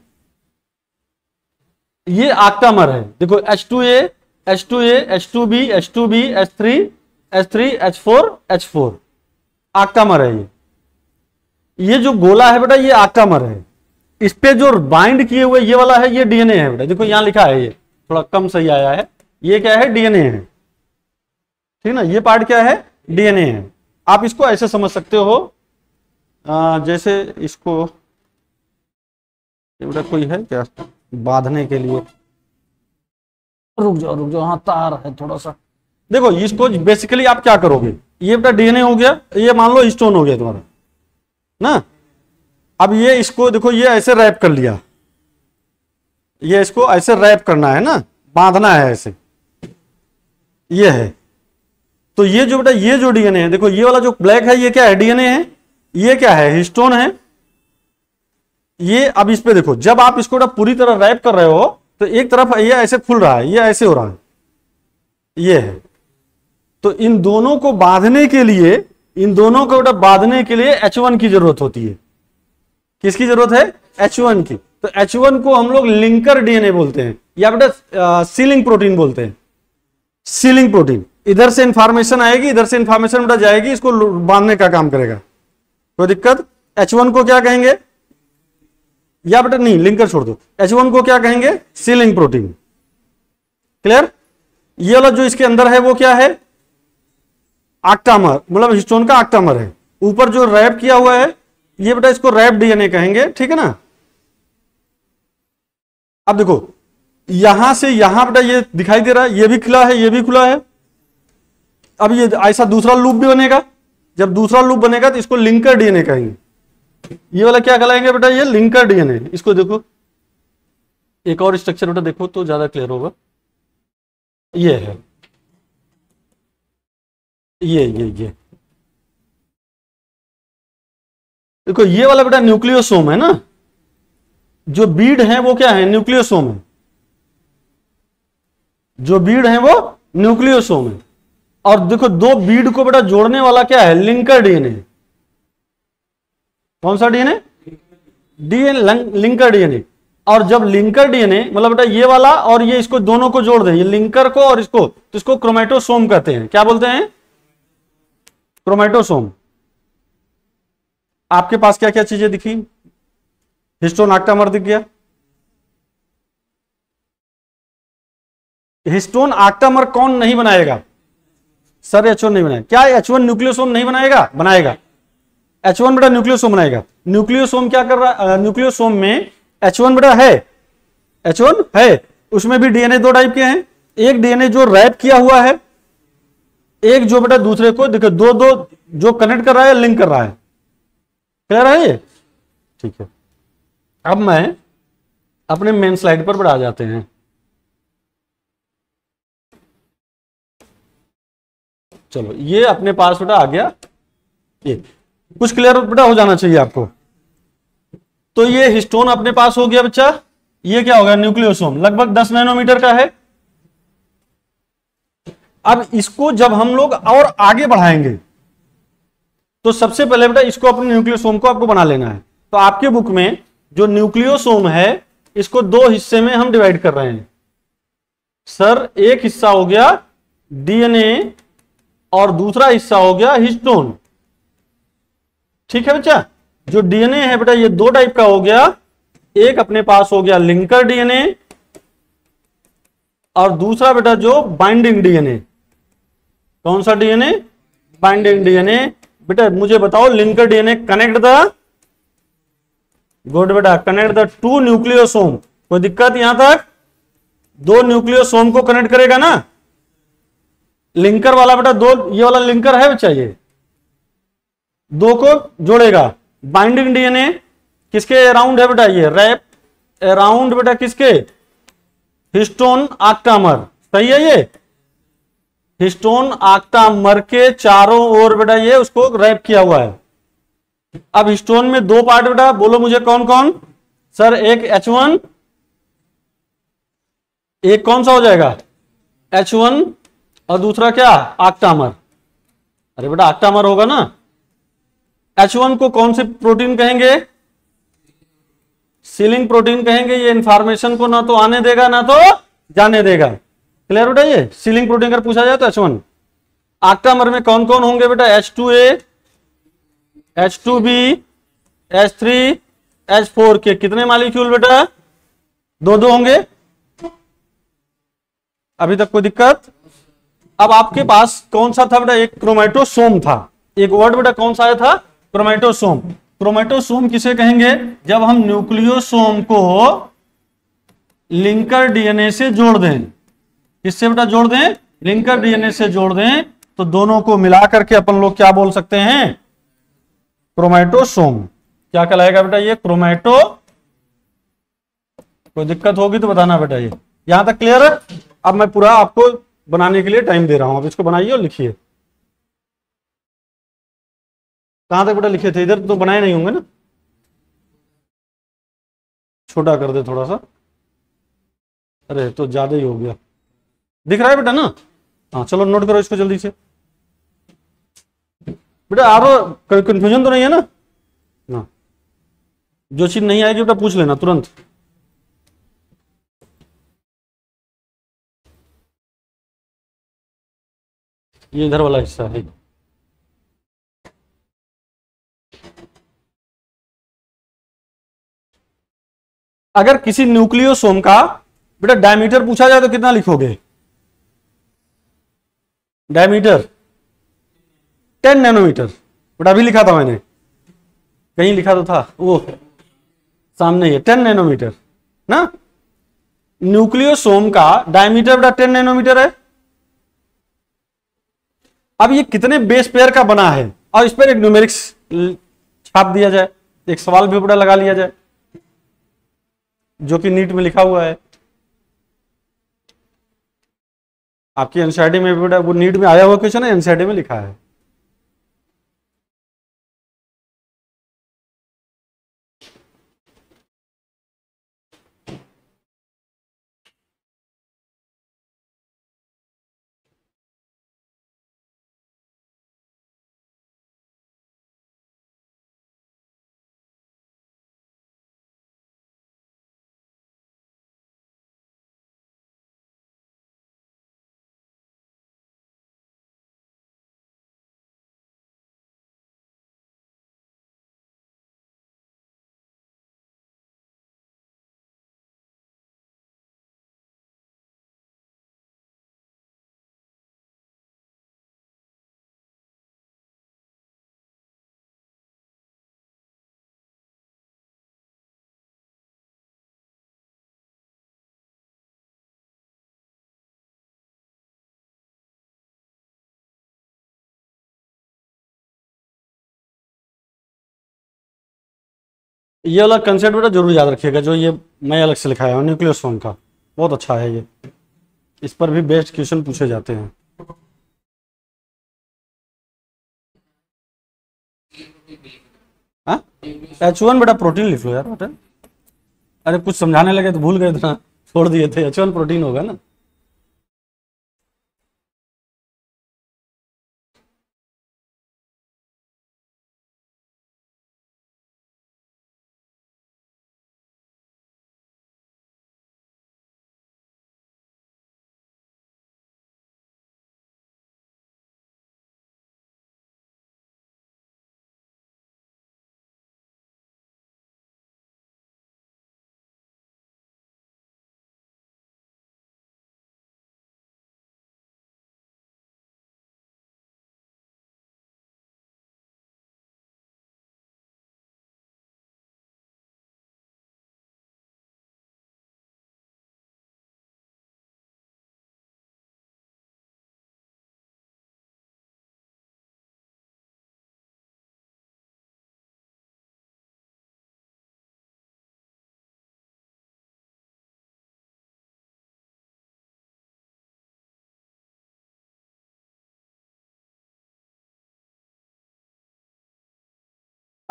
ये ऑक्टामर है। देखो H2A H2A H2B H2B H3 H3 H4 H4 octamer है। ये जो गोला है बेटा ये ऑक्टामर है। इस पे जो बाइंड किए हुए ये वाला है ये डीएनए है बेटा। देखो यहां लिखा है, ये थोड़ा कम सही आया है, ये क्या है डीएनए है, ठीक ना। ये पार्ट क्या है डीएनए है। आप इसको ऐसे समझ सकते हो जैसे इसको बेटा कोई है क्या बांधने के लिए, रुक जाओ हाँ तार है थोड़ा सा। देखो इसको बेसिकली आप क्या करोगे, ये बेटा डीएनए हो गया, ये मान लो हिस्टोन हो गया तुम्हारा ना। अब ये इसको देखो ये ऐसे रैप कर लिया, ये इसको ऐसे रैप करना है ना, बांधना है ऐसे, ये है। तो ये जो बेटा ये जो डीएनए है, देखो ये वाला जो ब्लैक है ये क्या है डीएनए है, ये क्या है हिस्टोन है ये। अब इस पे देखो जब आप इसको पूरी तरह रैप कर रहे हो तो एक तरफ ये ऐसे खुल रहा है, ये ऐसे हो रहा है, ये है। तो इन दोनों को बांधने के लिए, इन दोनों को बेटा बांधने के लिए H1 की जरूरत होती है। किसकी जरूरत है H1 की। तो H1 को हम लोग लिंकर डीएनए बोलते हैं या बेटा सीलिंग प्रोटीन बोलते हैं। सीलिंग प्रोटीन, इधर से इंफॉर्मेशन आएगी, इधर से इंफॉर्मेशन बेटा जाएगी, इसको बांधने का काम करेगा। कोई दिक्कत। H1 को क्या कहेंगे, या बेटा नहीं लिंकर छोड़ दो, H1 को क्या कहेंगे सीलिंग प्रोटीन। क्लियर। ये वाला जो इसके अंदर है वो क्या है ऑक्टामर, मतलब हिस्टोन का ऑक्टामर है। ऊपर जो रैप किया हुआ है ये बेटा इसको रैप डीएनए कहेंगे, ठीक है ना। अब देखो यहां से यहां बेटा ये दिखाई दे रहा है, ये भी खुला है, ये भी खुला है। अब ये ऐसा दूसरा लूप भी बनेगा, जब दूसरा लूप बनेगा तो इसको लिंकर डीएनए कहेंगे। ये वाला क्या कहलाएंगे बेटा ये लिंकर डीएनए। इसको देखो एक और स्ट्रक्चर बेटा देखो तो ज्यादा क्लियर होगा। ये है ये देखो ये वाला बेटा न्यूक्लियोसोम है ना, जो बीड है वो क्या है न्यूक्लियोसोम है, जो बीड है वो न्यूक्लियोसोम है। और देखो दो बीड को बेटा जोड़ने वाला क्या है लिंकर डीएनए। कौन सा डीएनए लिंकर डीएनए। और जब लिंकर डीएनए मतलब बेटा ये वाला और ये इसको दोनों को जोड़ दें, ये लिंकर को और इसको, तो इसको क्रोमैटोसोम कहते हैं। क्या बोलते हैं क्रोमैटोसोम। आपके पास क्या क्या चीजें दिखी, हिस्टोन ऑक्टामर दिख गया। हिस्टोन ऑक्टामर कौन नहीं बनाएगा सर, H1 नहीं बनाएगा। क्या H1 न्यूक्लियोसोम नहीं बनाएगा, बनाएगा। H1 बेटा न्यूक्लियोसोम बनाएगा। न्यूक्लियोसोम क्या कर रहा है, न्यूक्लियोसोम में H1 बेटा है, H1 है, उसमें भी डीएनए दो टाइप के हैं। एक डीएनए जो रैप किया हुआ है, एक जो बेटा दूसरे को देखो दो दो जो कनेक्ट कर रहा है, लिंक कर रहा है। क्लियर है ये, ठीक है। अब मैं अपने मेन स्लाइड पर बढ़ा जाते हैं। चलो ये अपने पास बेटा आ गया, ये कुछ क्लियर बेटा हो जाना चाहिए आपको। तो ये हिस्टोन अपने पास हो गया बच्चा। ये क्या होगा न्यूक्लियोसोम, लगभग 10 नैनोमीटर का है। अब इसको जब हम लोग और आगे बढ़ाएंगे तो सबसे पहले बेटा इसको अपने न्यूक्लियोसोम को आपको बना लेना है। तो आपके बुक में जो न्यूक्लियोसोम है इसको दो हिस्से में हम डिवाइड कर रहे हैं। सर एक हिस्सा हो गया डीएनए और दूसरा हिस्सा हो गया हिस्टोन, ठीक है बच्चा। जो डीएनए है बेटा ये दो टाइप का हो गया, एक अपने पास हो गया लिंकर डीएनए और दूसरा बेटा जो बाइंडिंग डीएनए। कौन सा डीएनए, बाइंडिंग डीएनए। बेटा मुझे बताओ, linker DNA connect the, good बेटा, कनेक्ट द टू न्यूक्लियोसोम। कोई दिक्कत यहां तक? दो न्यूक्लियोसोम को कनेक्ट करेगा ना, लिंकर वाला बेटा, दो, ये वाला लिंकर है बच्चा, ये दो को जोड़ेगा। बाइंडिंग डीएनए किसके अराउंड है बेटा? ये रैप अराउंड बेटा किसके? हिस्टोन ऑक्टामर, सही है ये, हिस्टोन ऑक्टामर के चारों ओर बेटा ये उसको रैप किया हुआ है। अब हिस्टोन में दो पार्ट बेटा, बोलो मुझे कौन कौन? सर एक H1, एक कौन सा हो जाएगा? H1, और दूसरा क्या? ऑक्टामर। अरे बेटा ऑक्टामर होगा ना। H1 को कौन से प्रोटीन कहेंगे? सीलिंग प्रोटीन कहेंगे। ये इंफॉर्मेशन को ना तो आने देगा ना तो जाने देगा। क्लियर बेटा? ये सीलिंग प्रोटीन अगर पूछा जाए तो H1। ऑक्टामर में कौन कौन होंगे बेटा? H2A, H2B, H3, H4 के कितने मॉलिक्यूल बेटा? दो दो होंगे। अभी तक कोई दिक्कत? अब आपके पास कौन सा था बेटा? एक क्रोमेटोसोम था। एक वर्ड बेटा कौन सा आया था? क्रोमेटोसोम। क्रोमेटोसोम किसे कहेंगे? जब हम न्यूक्लियोसोम को लिंकर डीएनए से जोड़ दें। किससे बेटा जोड़ दें? लिंकर डीएनए से जोड़ दें, तो दोनों को मिला करके अपन लोग क्या बोल सकते हैं? क्रोमेटोसोम। क्या कहलाएगा बेटा? ये क्रोमेटो। कोई दिक्कत होगी तो बताना बेटा। ये यहां तक क्लियर है? अब मैं पूरा आपको बनाने के लिए टाइम दे रहा हूं। अब इसको बनाइए और लिखिए। कहां तक बेटा लिखे थे? इधर तो बनाए नहीं होंगे ना? छोटा कर दे थोड़ा सा। अरे तो ज्यादा ही हो गया। दिख रहा है बेटा ना? हाँ चलो नोट करो इसको जल्दी से बेटा। आरो कंफ्यूजन तो नहीं है ना? हाँ, जो चीज नहीं आएगी बेटा पूछ लेना तुरंत। ये इधर वाला हिस्सा है। अगर किसी न्यूक्लियोसोम का बेटा डायमीटर पूछा जाए तो कितना लिखोगे? Diameter 10 nanometre. बेटा अभी लिखा था मैंने, कहीं लिखा तो था वो सामने, ये 10 नैनोमीटर ना। न्यूक्लियोसोम का डायमीटर बेटा 10 नैनोमीटर है। अब ये कितने बेस पेयर का बना है, और इस पर एक न्यूमेरिक्स छाप दिया जाए, एक सवाल भी बेटा लगा लिया जाए, जो कि नीट में लिखा हुआ है। आपकी एनसीईआरटी में बेटा वो नीट में आया हुआ क्वेश्चन है, एनसीईआरटी में लिखा है। ये वाला कंसेप्ट बेटा जरूर याद रखिएगा, जो ये मैं अलग से लिखाया हूँ न्यूक्लियोसोम का, बहुत अच्छा है ये। इस पर भी बेस्ट क्वेश्चन पूछे जाते हैं। हाँ, H1 बेटा प्रोटीन लिख लो यार बेटा। अरे कुछ समझाने लगे तो भूल गए थे, छोड़ दिए थे। H1 प्रोटीन होगा ना।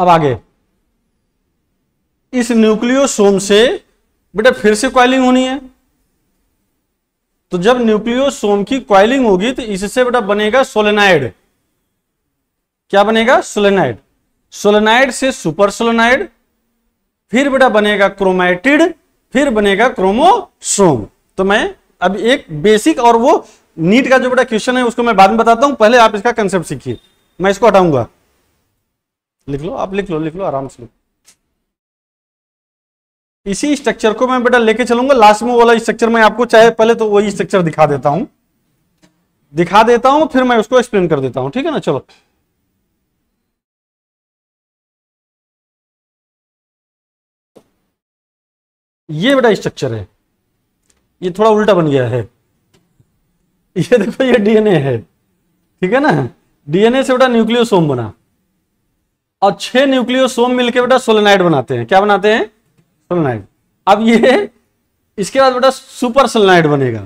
अब आगे इस न्यूक्लियोसोम से बेटा फिर से कॉइलिंग होनी है, तो जब न्यूक्लियोसोम की कॉइलिंग होगी तो इससे बेटा बनेगा सोलेनाइड। क्या बनेगा? सोलेनाइड। सोलेनाइड से सुपर सोलेनाइड, फिर बेटा बनेगा क्रोमैटिड, फिर बनेगा क्रोमोसोम। तो मैं अब एक बेसिक और वो नीट का जो बेटा क्वेश्चन है उसको मैं बाद में बताता हूं, पहले आप इसका कंसेप्ट सीखिए। मैं इसको हटाऊंगा, लिख लो आप, लिख लो आराम से। इसी स्ट्रक्चर को मैं बेटा लेके चलूंगा लास्ट में वाला स्ट्रक्चर में आपको, चाहे पहले तो वही स्ट्रक्चर दिखा देता हूं, फिर मैं उसको एक्सप्लेन कर देता हूं, ठीक है ना। चलो ये बेटा स्ट्रक्चर है, ये थोड़ा उल्टा बन गया है। ये देखो ये डीएनए है, ठीक है ना। डीएनए से बेटा न्यूक्लियोसोम बना और 6 न्यूक्लियोसोम मिलकर बेटा सोलेनाइड बनाते हैं। क्या बनाते हैं? सोलेनाइड। अब ये इसके बाद बेटा सुपर सोलेनाइड बनेगा,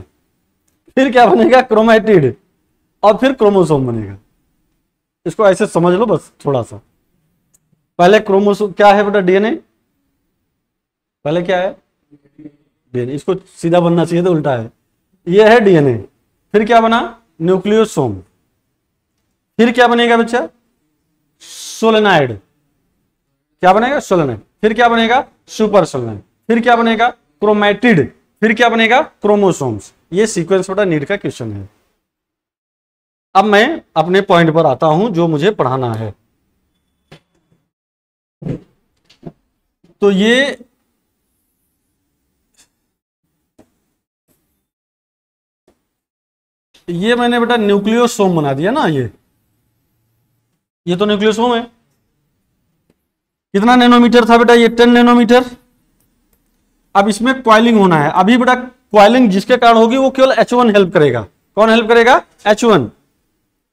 फिर क्या बनेगा? क्रोमैटिड, और फिर क्रोमोसोम बनेगा। इसको ऐसे समझ लो बस थोड़ा सा। पहले क्रोमोसोम क्या है बेटा? डीएनए। पहले क्या है? डीएनए। इसको सीधा बनना चाहिए तो उल्टा है। ये है डीएनए, फिर क्या बना? न्यूक्लियोसोम, फिर क्या बनेगा बच्चा? सोलेनाइड। क्या बनेगा? सोलेनाइड। फिर क्या बनेगा? Super solenoid. फिर क्या बनेगा? क्रोमैटिड। फिर क्या बनेगा? क्रोमोसोम्स। ये सीक्वेंस बेटा नीट का क्वेश्चन है। अब मैं अपने पॉइंट पर आता हूं जो मुझे पढ़ाना है। तो ये मैंने बेटा न्यूक्लियोसोम बना दिया ना। ये तो न्यूक्लियोसोम है। कितना नैनोमीटर था बेटा? ये 10 नैनोमीटर। अब इसमें क्वाइलिंग होना है। अभी बेटा क्वाइलिंग जिसके कारण होगी वो केवल H1 हेल्प करेगा। कौन हेल्प करेगा? H1।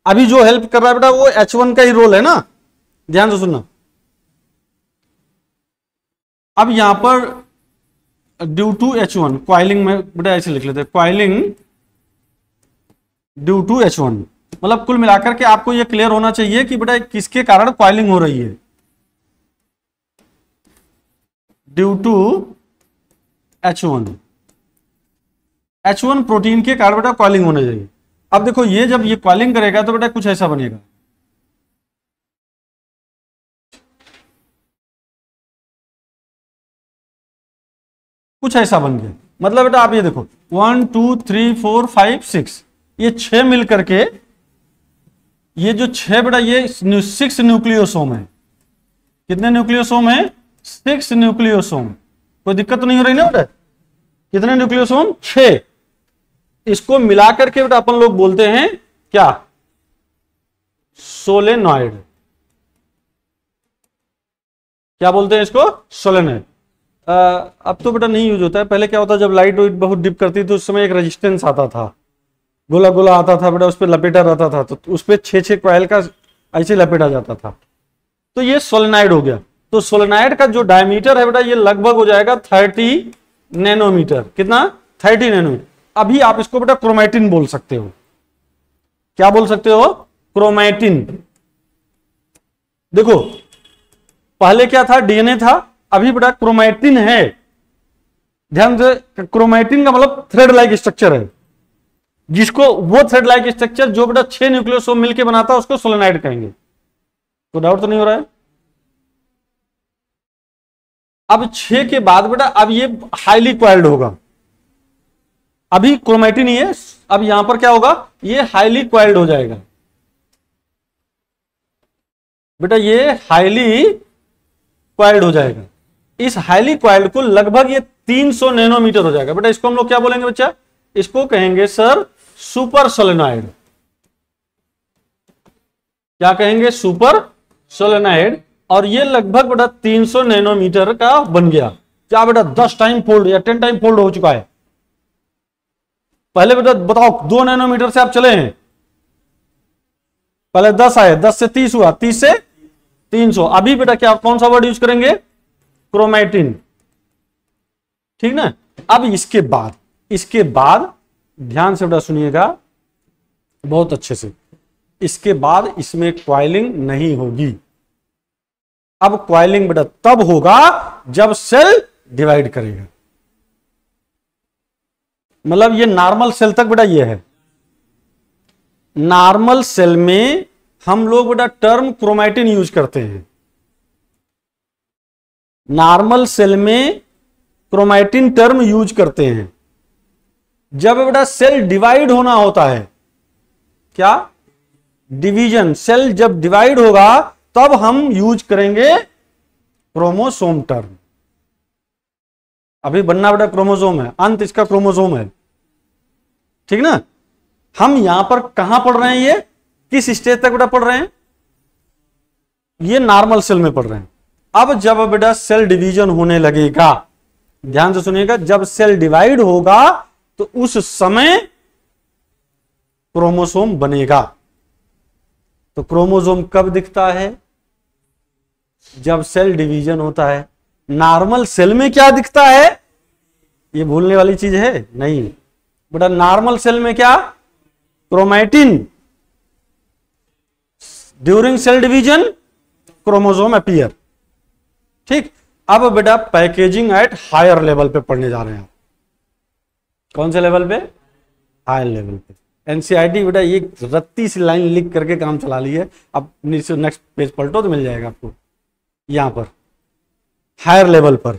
अभी जो हेल्प कर रहा है बेटा वो H1 का ही रोल है ना, ध्यान से सुनना। अब यहां पर ड्यू टू H1 क्वाइलिंग में बेटा ऐसे लिख लेते हैं, क्वाइलिंग ड्यू टू H1। मतलब कुल मिलाकर के आपको यह क्लियर होना चाहिए कि बेटा किसके कारण क्वाइलिंग हो रही है। Due to H1, H1 protein के कारण बेटा क्वाइलिंग होने चाहिए। अब देखो ये जब ये क्वाइलिंग करेगा तो बेटा कुछ ऐसा बनेगा। कुछ ऐसा बन गया। मतलब बेटा आप ये देखो 1 2 3 4 5 6, ये 6 मिल करके, ये जो 6 बेटा ये 6 न्यूक्लियोसोम है। कितने न्यूक्लियोसोम है? 6 न्यूक्लियोसोम। कोई दिक्कत तो नहीं हो रही ना बेटा? कितने न्यूक्लियोसोम? 6। इसको मिलाकर के बेटा अपन लोग बोलते हैं क्या? सोलेनॉइड। क्या बोलते हैं इसको? सोलेनॉइड। अब तो बेटा नहीं यूज होता है। पहले क्या होता, जब लाइट वाइट बहुत डिप करती थी उस समय एक रेजिस्टेंस आता था, गोला गोला आता था बेटा, उस पर लपेटा रहता था, तो उस पर 6 कॉइल का ऐसे लपेटा जाता था। तो ये सोलेनाइड हो गया। तो सोलेनाइड का जो डायमीटर है बेटा ये लगभग हो जाएगा 30 नैनोमीटर। कितना? 30 नैनोमीटर। अभी आप इसको बेटा क्रोमैटिन बोल सकते हो। क्या बोल सकते हो? क्रोमैटिन। देखो पहले क्या था? डीएनए था, अभी बेटा क्रोमैटिन है। ध्यान से, क्रोमैटिन का मतलब थ्रेड लाइक स्ट्रक्चर है, जिसको वो थ्रेड लाइक स्ट्रक्चर जो बेटा 6 न्यूक्लियोसोम मिलकर बनाता है उसको सोलेनाइड कहेंगे। तो डाउट तो नहीं हो रहा है? अब 6 के बाद बेटा अब ये हाईली क्वाइल्ड होगा। अभी क्रोमैटिन ही है, अब यहां पर क्या होगा? ये हाईली क्वाइल्ड हो जाएगा बेटा, ये हाईली क्वाइल्ड हो जाएगा। इस हाईली क्वाइल्ड को लगभग ये 300 नैनोमीटर हो जाएगा बेटा। इसको हम लोग क्या बोलेंगे बच्चा? इसको कहेंगे सर सुपर सोलेनॉइड। क्या कहेंगे? Super solenoid. और ये लगभग बेटा 300 नैनोमीटर का बन गया। क्या बेटा 10 टाइम फोल्ड या 10 टाइम फोल्ड हो चुका है। पहले बेटा बताओ 2 नैनोमीटर से आप चले हैं, पहले 10 आए, 10 से 30 हुआ, 30 से 300। अभी बेटा क्या कौन सा वर्ड यूज करेंगे? क्रोमैटिन। ठीक ना। अब इसके बाद ध्यान से बेटा सुनिएगा बहुत अच्छे से। इसके बाद इसमें क्वाइलिंग नहीं होगी। अब क्वाइलिंग बेटा तब होगा जब सेल डिवाइड करेगा, मतलब ये नॉर्मल सेल तक बेटा ये है। नॉर्मल सेल में हम लोग बेटा टर्म क्रोमैटिन यूज करते हैं। नॉर्मल सेल में क्रोमैटिन टर्म यूज करते हैं। जब बेटा सेल डिवाइड होना होता है, क्या डिवीजन, सेल जब डिवाइड होगा तब हम यूज करेंगे क्रोमोसोम टर्म। अभी बनना बेटा क्रोमोसोम है, अंत इसका क्रोमोसोम है, ठीक ना। हम यहां पर कहां पढ़ रहे हैं, ये किस स्टेज तक बेटा पढ़ रहे हैं, ये नॉर्मल सेल में पढ़ रहे हैं। अब जब बेटा सेल डिवीजन होने लगेगा, ध्यान से सुनिएगा, जब सेल डिवाइड होगा तो उस समय क्रोमोसोम बनेगा। तो क्रोमोसोम कब दिखता है, जब सेल डिवीजन होता है। नॉर्मल सेल में क्या दिखता है, ये भूलने वाली चीज है नहीं बेटा। नॉर्मल सेल में क्या, chromatin, during cell division chromosome appear, ठीक। अब बेटा पैकेजिंग एट हायर लेवल पे पढ़ने जा रहे हैं। कौन से लेवल पे, हायर लेवल पे। एनसीईआरटी बेटा ये रत्ती सी लाइन लिख करके काम चला ली है। अब नेक्स्ट पेज पलटो तो मिल जाएगा आपको, यहां पर हायर लेवल पर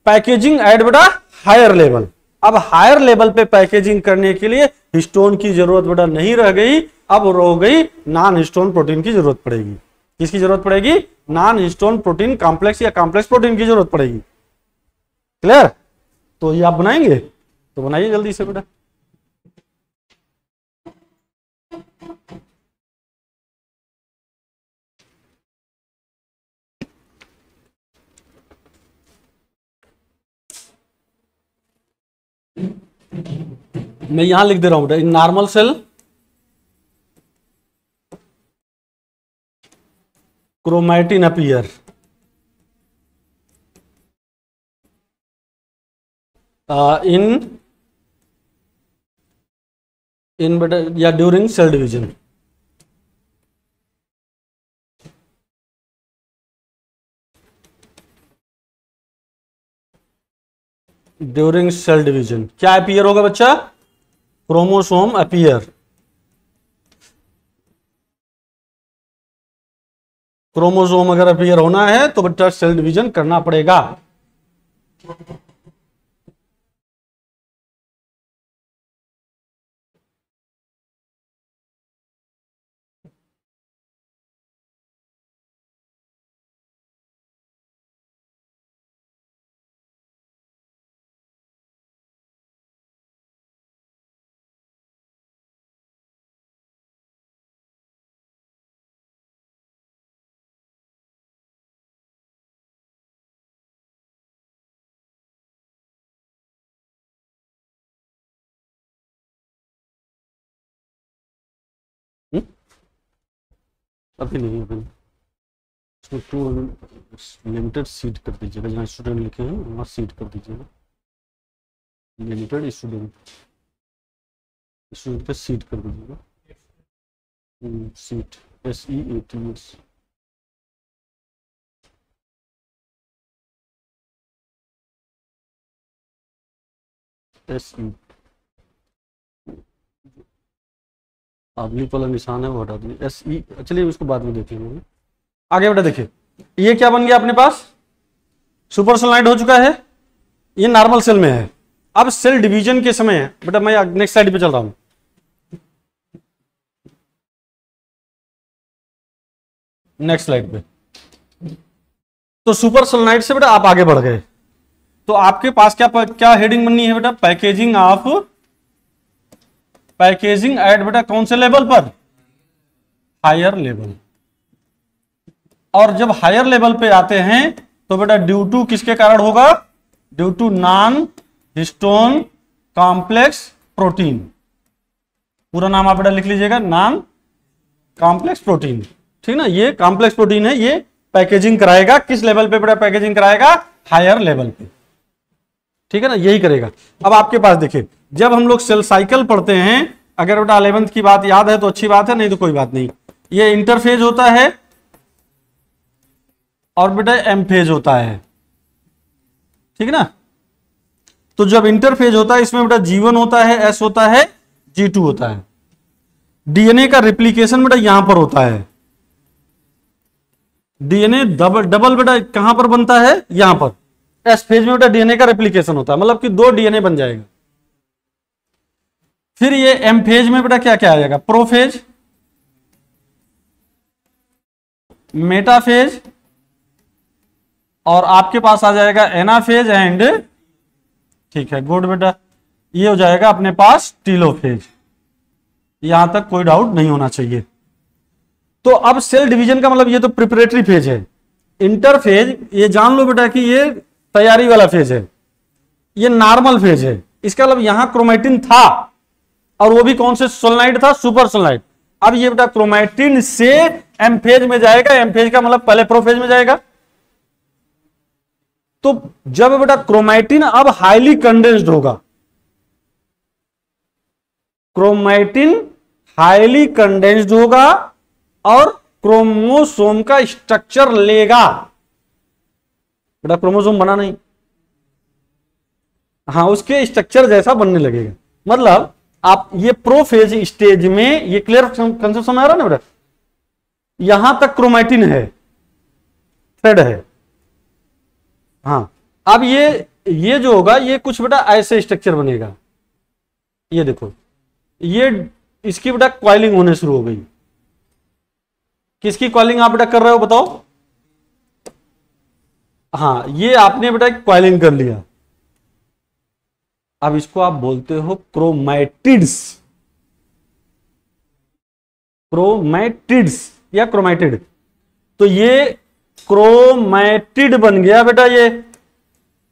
पैकेजिंग एट बेटा हायर लेवल। अब हायर लेवल पे पैकेजिंग करने के लिए हिस्टोन की जरूरत बेटा नहीं रह गई, अब हो गई नॉन हिस्टोन प्रोटीन की जरूरत पड़ेगी। किसकी जरूरत पड़ेगी, नॉन हिस्टोन प्रोटीन कॉम्प्लेक्स या कॉम्प्लेक्स प्रोटीन की जरूरत पड़ेगी। क्लियर, तो ये आप बनाएंगे तो बनाइए जल्दी से बेटा। मैं यहां लिख दे रहा हूं बेटा, in normal cell chromatin appear, in बेटा या during cell division. During cell division क्या अपीयर होगा बच्चा, क्रोमोसोम अपीयर। क्रोमोसोम अगर अपीयर होना है तो बेटा सेल डिवीजन करना पड़ेगा। अभी नहीं, अभी इसमें टू लिमिटेड सीट कर दीजिएगा, जहाँ स्टूडेंट लिखे हैं वहाँ सीट कर दीजिएगा। लिमिटेड स्टूडेंट, स्टूडेंट पे सीट कर दीजिएगा। Seat SEATS। SE आदमी वाला निशान है वो हटा दीजिए, SE। चलिए उसको बाद में देखेंगे हम। आगे बेटा देखिए, ये क्या बन गया अपने पास, सुपर सेलाइड हो चुका है, ये नॉर्मल सेल में है। अब सेल डिवीजन के समय है बेटा, मैं नेक्स्ट स्लाइड पे चल रहा हूं। नेक्स्ट स्लाइड पे तो सुपर सेलाइड से बेटा आप आगे बढ़ गए, तो आपके पास क्या क्या हेडिंग बननी है बेटा, पैकेजिंग ऑफ, पैकेजिंग एट बेटा कौन से लेवल पर, हायर लेवल। और जब हायर लेवल पे आते हैं तो बेटा ड्यू टू किसके कारण होगा, due to non histone complex protein. पूरा नाम आप बेटा लिख लीजिएगा, नॉन कॉम्प्लेक्स प्रोटीन, ठीक ना। ये कॉम्प्लेक्स प्रोटीन है, ये पैकेजिंग कराएगा किस लेवल पे बेटा, पैकेजिंग कराएगा हायर लेवल पे, ठीक है ना, यही करेगा। अब आपके पास देखिए, जब हम लोग सेल साइकिल पढ़ते हैं, अगर बेटा 11th की बात याद है तो अच्छी बात है, नहीं तो कोई बात नहीं। ये इंटरफेज होता है और बेटा एम फेज होता है, ठीक ना। तो जब इंटरफेज होता है इसमें बेटा G1 होता है, S होता है, G2 होता है। डीएनए का रिप्लीकेशन बेटा यहां पर होता है। डीएनए डबल बेटा कहां पर बनता है, यहां पर एस फेज में बेटा डीएनए का रिप्लीकेशन होता है, मतलब कि 2 डीएनए बन जाएगा। फिर ये एम फेज में बेटा क्या क्या आ जाएगा, प्रोफेज, मेटाफेज, और आपके पास आ जाएगा एनाफेज एंड, ठीक है गुड बेटा, ये हो जाएगा अपने पास टीलोफेज। यहां तक कोई डाउट नहीं होना चाहिए। तो अब सेल डिवीजन का मतलब ये तो प्रिपरेटरी फेज है। इंटरफेज ये जान लो बेटा कि ये तैयारी वाला फेज है, ये नॉर्मल फेज है। इसका मतलब यहां क्रोमैटिन था, और वो भी कौन से सोलनाइड था, सुपर सोलनाइड। अब ये बेटा क्रोमैटिन से एम फेज में जाएगा, एम फेज का मतलब पहले प्रोफेज में जाएगा। तो जब बेटा क्रोमैटिन अब हाईली कंडेंस्ड होगा, क्रोमैटिन हाईली कंडेंस्ड होगा और क्रोमोसोम का स्ट्रक्चर लेगा। बेटा क्रोमोसोम बना नहीं, हाँ उसके स्ट्रक्चर जैसा बनने लगेगा। मतलब आप ये प्रोफेज स्टेज में, ये क्लियर कंसेप्ट समझ आ रहा है ना बेटा, यहां तक क्रोमैटिन है, थ्रेड है। हाँ अब ये जो होगा ये कुछ बेटा ऐसे स्ट्रक्चर बनेगा। ये देखो, ये इसकी बेटा कॉइलिंग होने शुरू हो गई। किसकी कॉइलिंग आप बेटा कर रहे हो बताओ? हाँ ये आपने बेटा कॉइलिंग कर लिया। अब इसको आप बोलते हो क्रोमैटिड्स, क्रोमैटिड्स या क्रोमैटिड। तो ये क्रोमैटिड बन गया बेटा ये,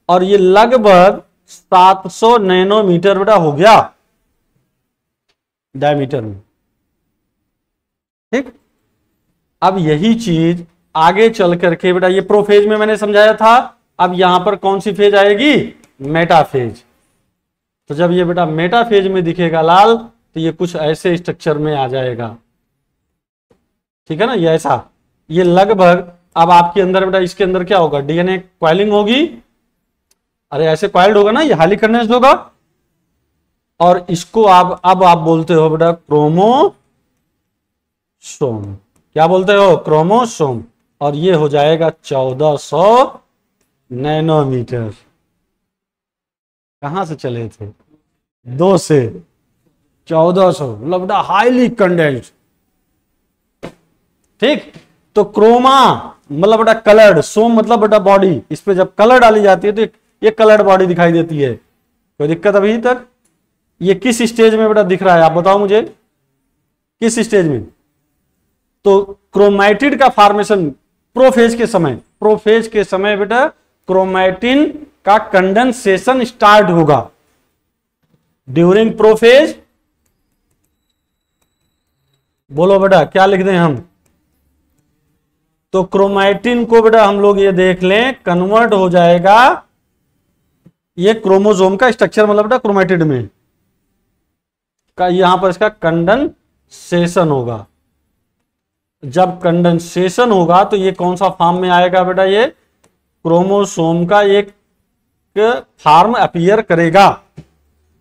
और ये लगभग 700 नैनोमीटर बेटा हो गया डायमीटर में, ठीक। अब यही चीज आगे चल करके बेटा, ये प्रोफेज में मैंने समझाया था, अब यहां पर कौन सी फेज आएगी, मेटाफेज। तो जब ये बेटा मेटाफेज में दिखेगा लाल, तो ये कुछ ऐसे स्ट्रक्चर में आ जाएगा, ठीक है ना, ये ऐसा। ये लगभग अब आपके अंदर बेटा, इसके अंदर क्या होगा, डीएनए क्वाइलिंग होगी, अरे ऐसे क्वाइल्ड होगा ना, ये हाईली कंडेंस्ड होगा, और इसको आप अब आप बोलते हो बेटा क्रोमोसोम। क्या बोलते हो, क्रोमोसोम। और ये हो जाएगा 1400 नैनोमीटर। कहां से चले थे, 2 से 1400, मतलब बेटा हाईली कंडेंस्ड, ठीक। तो क्रोमा मतलब बेटा कलर्ड, सोम मतलब बेटा बॉडी, इस पे जब कलर डाली जाती है तो ये कलर्ड बॉडी दिखाई देती है। कोई दिक्कत अभी तक? ये किस स्टेज में बेटा दिख रहा है, आप बताओ मुझे किस स्टेज में? तो क्रोमैटिड का फॉर्मेशन प्रोफेज के समय, प्रोफेज के समय बेटा क्रोमैटिन का कंडेंसेशन स्टार्ट होगा। ड्यूरिंग प्रोफेज, बोलो बेटा क्या लिख दें हम? तो क्रोमैटिन को बेटा हम लोग ये देख लें, कन्वर्ट हो जाएगा ये क्रोमोसोम का स्ट्रक्चर, मतलब बेटा क्रोमैटिड में का यहां पर इसका कंडेंसेशन होगा। जब कंडेंसेशन होगा तो ये कौन सा फॉर्म में आएगा बेटा, ये क्रोमोसोम का एक फॉर्म अपीयर करेगा।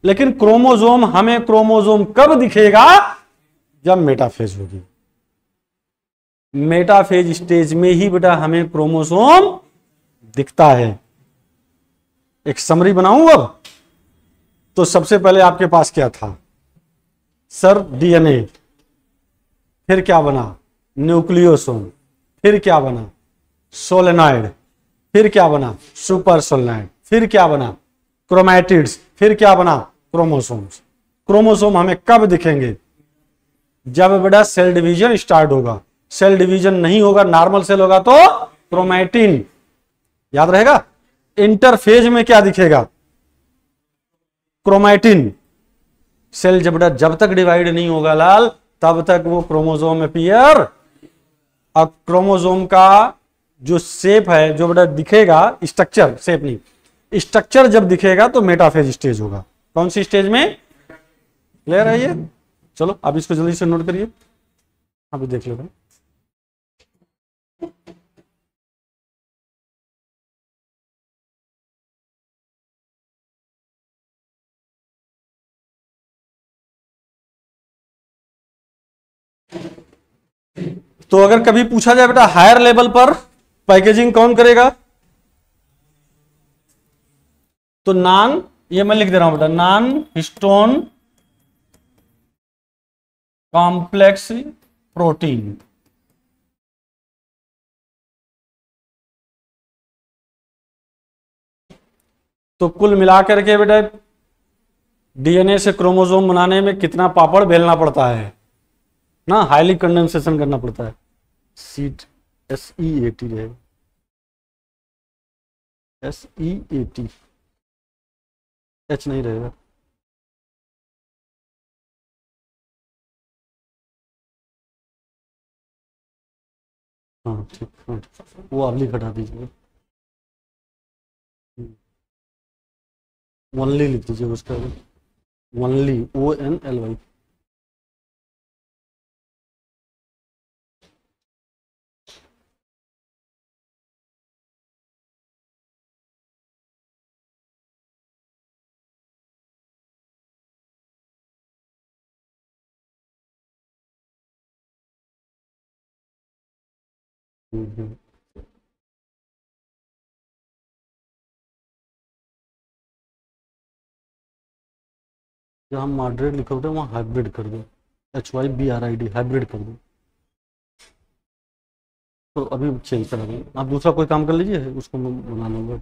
लेकिन क्रोमोसोम, हमें क्रोमोसोम कब दिखेगा, जब मेटाफेज होगी। मेटाफेज स्टेज में ही बेटा हमें क्रोमोसोम दिखता है। एक समरी बनाऊं अब? तो सबसे पहले आपके पास क्या था सर, डीएनए, फिर क्या बना, न्यूक्लियोसोम, फिर क्या बना, सोलेनॉइड, फिर क्या बना, सुपर सोलेनॉइड, फिर क्या बना, क्रोमैटिड्स, फिर क्या बना, क्रोमोसोम्स। क्रोमोसोम हमें कब दिखेंगे, जब बेटा सेल डिवीजन स्टार्ट होगा। सेल डिवीजन नहीं होगा, नॉर्मल सेल होगा तो क्रोमैटिन, याद रहेगा। इंटरफेज में क्या दिखेगा, क्रोमैटिन। सेल जब तक डिवाइड नहीं होगा लाल, तब तक वो क्रोमोसोम अपीयर। अब क्रोमोसोम का जो शेप है, जो बेटा दिखेगा, स्ट्रक्चर, शेप नहीं, स्ट्रक्चर जब दिखेगा तो मेटाफेज स्टेज होगा। कौन सी स्टेज में, क्लियर है ये? चलो अब इसको जल्दी से नोट करिए, अभी देख लो भाई। तो अगर कभी पूछा जाए बेटा हायर लेवल पर पैकेजिंग कौन करेगा, तो नॉन, ये मैं लिख दे रहा हूं बेटा, नॉन हिस्टोन कॉम्प्लेक्स प्रोटीन। तो कुल मिलाकर के बेटा डीएनए से क्रोमोसोम बनाने में कितना पापड़ बेलना पड़ता है ना, हाईली कंडेंसेशन करना पड़ता है। सीट SE80 रहेगा, SE80, H नहीं रहेगा। हाँ ठीक, हाँ वो अर्ली घटा दीजिए, ओनली लिख दीजिए उसका, ओनली ONLY। जहाँ मॉडरेट लिखा होता है वहाँ हाइब्रिड कर दो, HYBRID हाइब्रिड कर दो। तो अभी चेंज करा देंगे, आप दूसरा कोई काम कर लीजिए, उसको मैं बना लूंगा।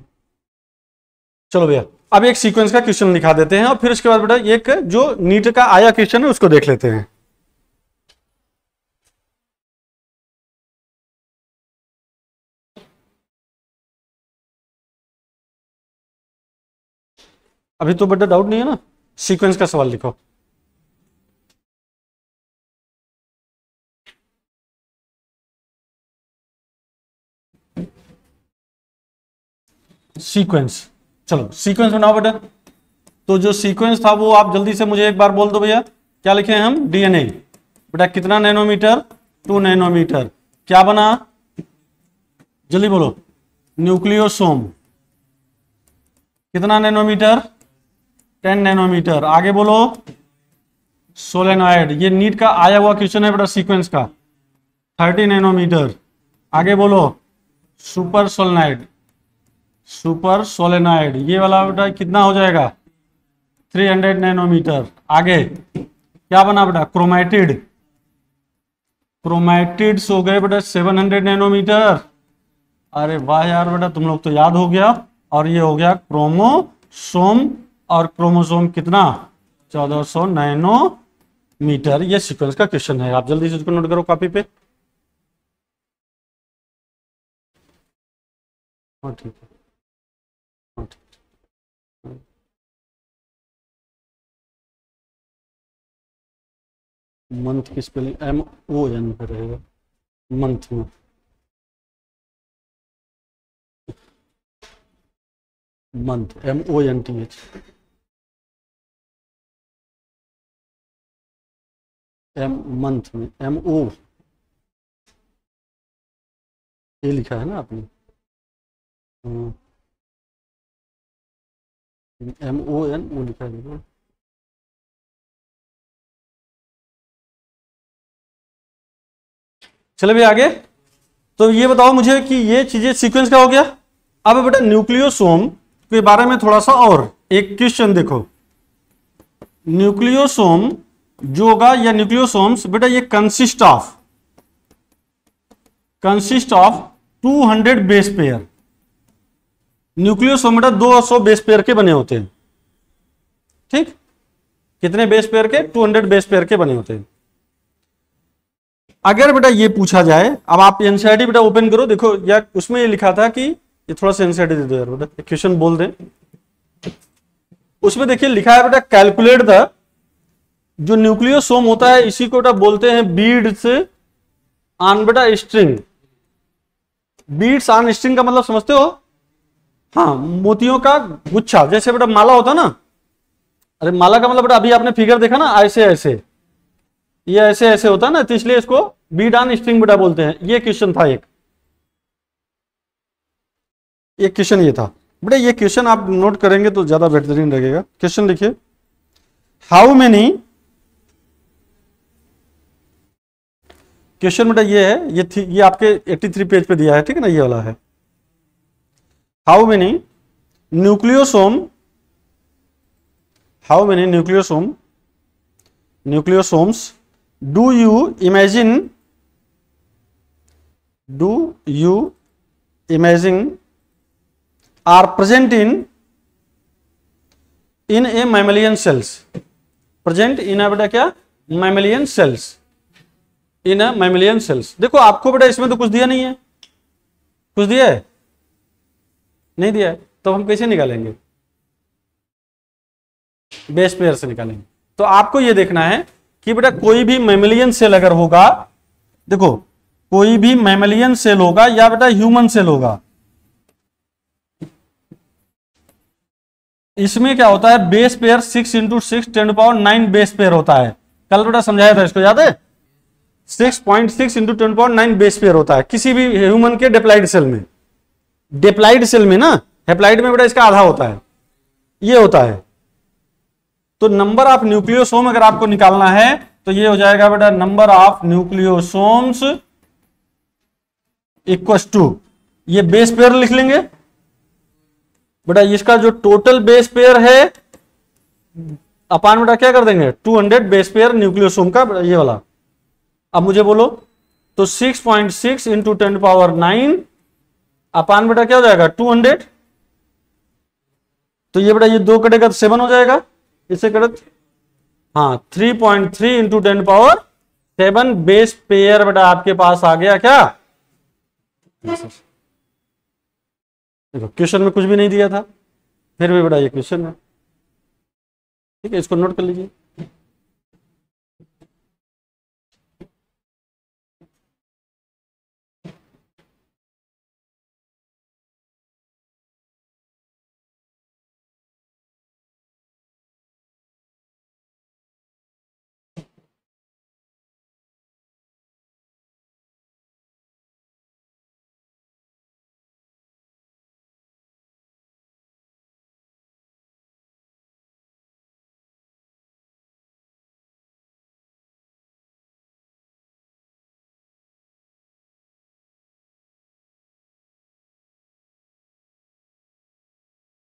चलो भैया अब एक सीक्वेंस का क्वेश्चन लिखा देते हैं और फिर उसके बाद बेटा एक जो नीट का आया क्वेश्चन है उसको देख लेते हैं। अभी तो बेटा डाउट नहीं है ना, सीक्वेंस का सवाल लिखो। सीक्वेंस, चलो सीक्वेंस बनाओ बेटा। तो जो सीक्वेंस था वो आप जल्दी से मुझे एक बार बोल दो भैया, क्या लिखे हैं हम, डीएनए बेटा कितना नैनोमीटर, 2 नैनोमीटर। क्या बना, जल्दी बोलो, न्यूक्लियोसोम कितना नैनोमीटर, 10 नैनोमीटर। आगे बोलो, सोलेनॉइड, ये नीट का आया हुआ क्वेश्चन है बेटा सीक्वेंस का, 30 नैनोमीटर। आगे बोलो, सुपर सोलेनॉइड, सुपर सोलेनॉइड ये वाला बेटा कितना हो जाएगा, 300 नैनोमीटर। आगे क्या बना बेटा, क्रोमैटिड, क्रोमैटिड्स हो गए बेटा 700 नैनोमीटर। अरे वाह यार बेटा तुम लोग तो याद हो गया। और ये हो गया क्रोमोसोम, और क्रोमोसोम कितना, 1400 नैनोमीटर। ये सीक्वेंस का क्वेश्चन है, आप जल्दी से इसको नोट करो कॉपी पे। हाँ ठीक है, हाँ ठीक है। मंथ की स्पेलिंग MON पे रहेगा, मंथ में। मंथ MONTH, मंथ में MO ये लिखा है ना आपने, MON वो लिखा है। चले भैया आगे। तो ये बताओ मुझे कि ये चीजें सीक्वेंस का हो गया। अब बेटा न्यूक्लियोसोम के बारे में थोड़ा सा और एक क्वेश्चन देखो। न्यूक्लियोसोम जो होगा या न्यूक्लियोसोम्स बेटा ये consist of 200 base pair. Nucleosome बेटा 200 बेस पेयर के बने होते हैं, ठीक, कितने बेस पेयर के, 200 बेस पेयर के बने होते हैं। अगर बेटा ये पूछा जाए, अब आप एनसीईआरटी बेटा ओपन करो, देखो या उसमें ये लिखा था कि ये थोड़ा सा एनसीईआरटी दे दो यार बेटा, क्वेश्चन बोल दें। उसमें देखिए लिखा है बेटा कैलकुलेट द, जो न्यूक्लियोसोम होता है इसी को बेटा बोलते हैं बीड्स ऑन बेटा स्ट्रिंग। बीड्स ऑन स्ट्रिंग का मतलब समझते हो, हाँ मोतियों का गुच्छा, जैसे बेटा माला होता ना। अरे माला का मतलब बेटा अभी आपने फिगर देखा ना, ऐसे ऐसे, ये ऐसे ऐसे होता है ना, तो इसलिए इसको बीड ऑन स्ट्रिंग बेटा बोलते हैं। ये क्वेश्चन था एक क्वेश्चन ये था बेटा। ये क्वेश्चन आप नोट करेंगे तो ज्यादा बेहतरीन लगेगा। क्वेश्चन लिखिए, हाउ मेनी क्वेश्चन बेटा ये है, ये आपके 83 पेज पे दिया है, ठीक है ना, ये वाला है। How many nucleosomes do you imagine are present in a mammalian cells. Present in है बेटा क्या, mammalian cells, in a mammalian cells. देखो आपको बेटा इसमें तो कुछ दिया नहीं है, कुछ दिया है नहीं दिया है, तो हम कैसे निकालेंगे, बेस पेयर से निकालेंगे। तो आपको ये देखना है कि बेटा कोई भी मैमेलियन सेल अगर होगा, देखो कोई भी मैमेलियन सेल होगा या बेटा ह्यूमन सेल होगा, इसमें क्या होता है, बेस पेयर 6 × 6 10⁹ बेस पेयर होता है। कल बेटा समझाया था इसको, याद है, 6.6 × 10⁹ बेस पेयर होता है किसी भी ह्यूमन के डिप्लॉइड सेल में। डिप्लॉइड सेल में ना, हेप्लॉइड में बेटा इसका आधा होता है, ये होता है। तो नंबर ऑफ न्यूक्लियोसोम अगर आपको निकालना है तो ये हो जाएगा बेटा number of nucleosomes equals to, ये बेस पेयर लिख लेंगे बेटा, इसका जो टोटल बेस पेयर है अपान बेटा क्या कर देंगे 200 बेस पेयर न्यूक्लियोसोम का ये वाला। अब मुझे बोलो तो 6.6 × 10⁹ अपान बेटा क्या हो जाएगा 200, तो ये बेटा ये 2 कटेगा तो 7 हो जाएगा, इसे कट, हाँ 3.3 × 10⁻7 बेस पेयर बेटा आपके पास आ गया क्या। देखो क्वेश्चन में कुछ भी नहीं दिया था, फिर भी बेटा ये क्वेश्चन है, ठीक है, इसको नोट कर लीजिए।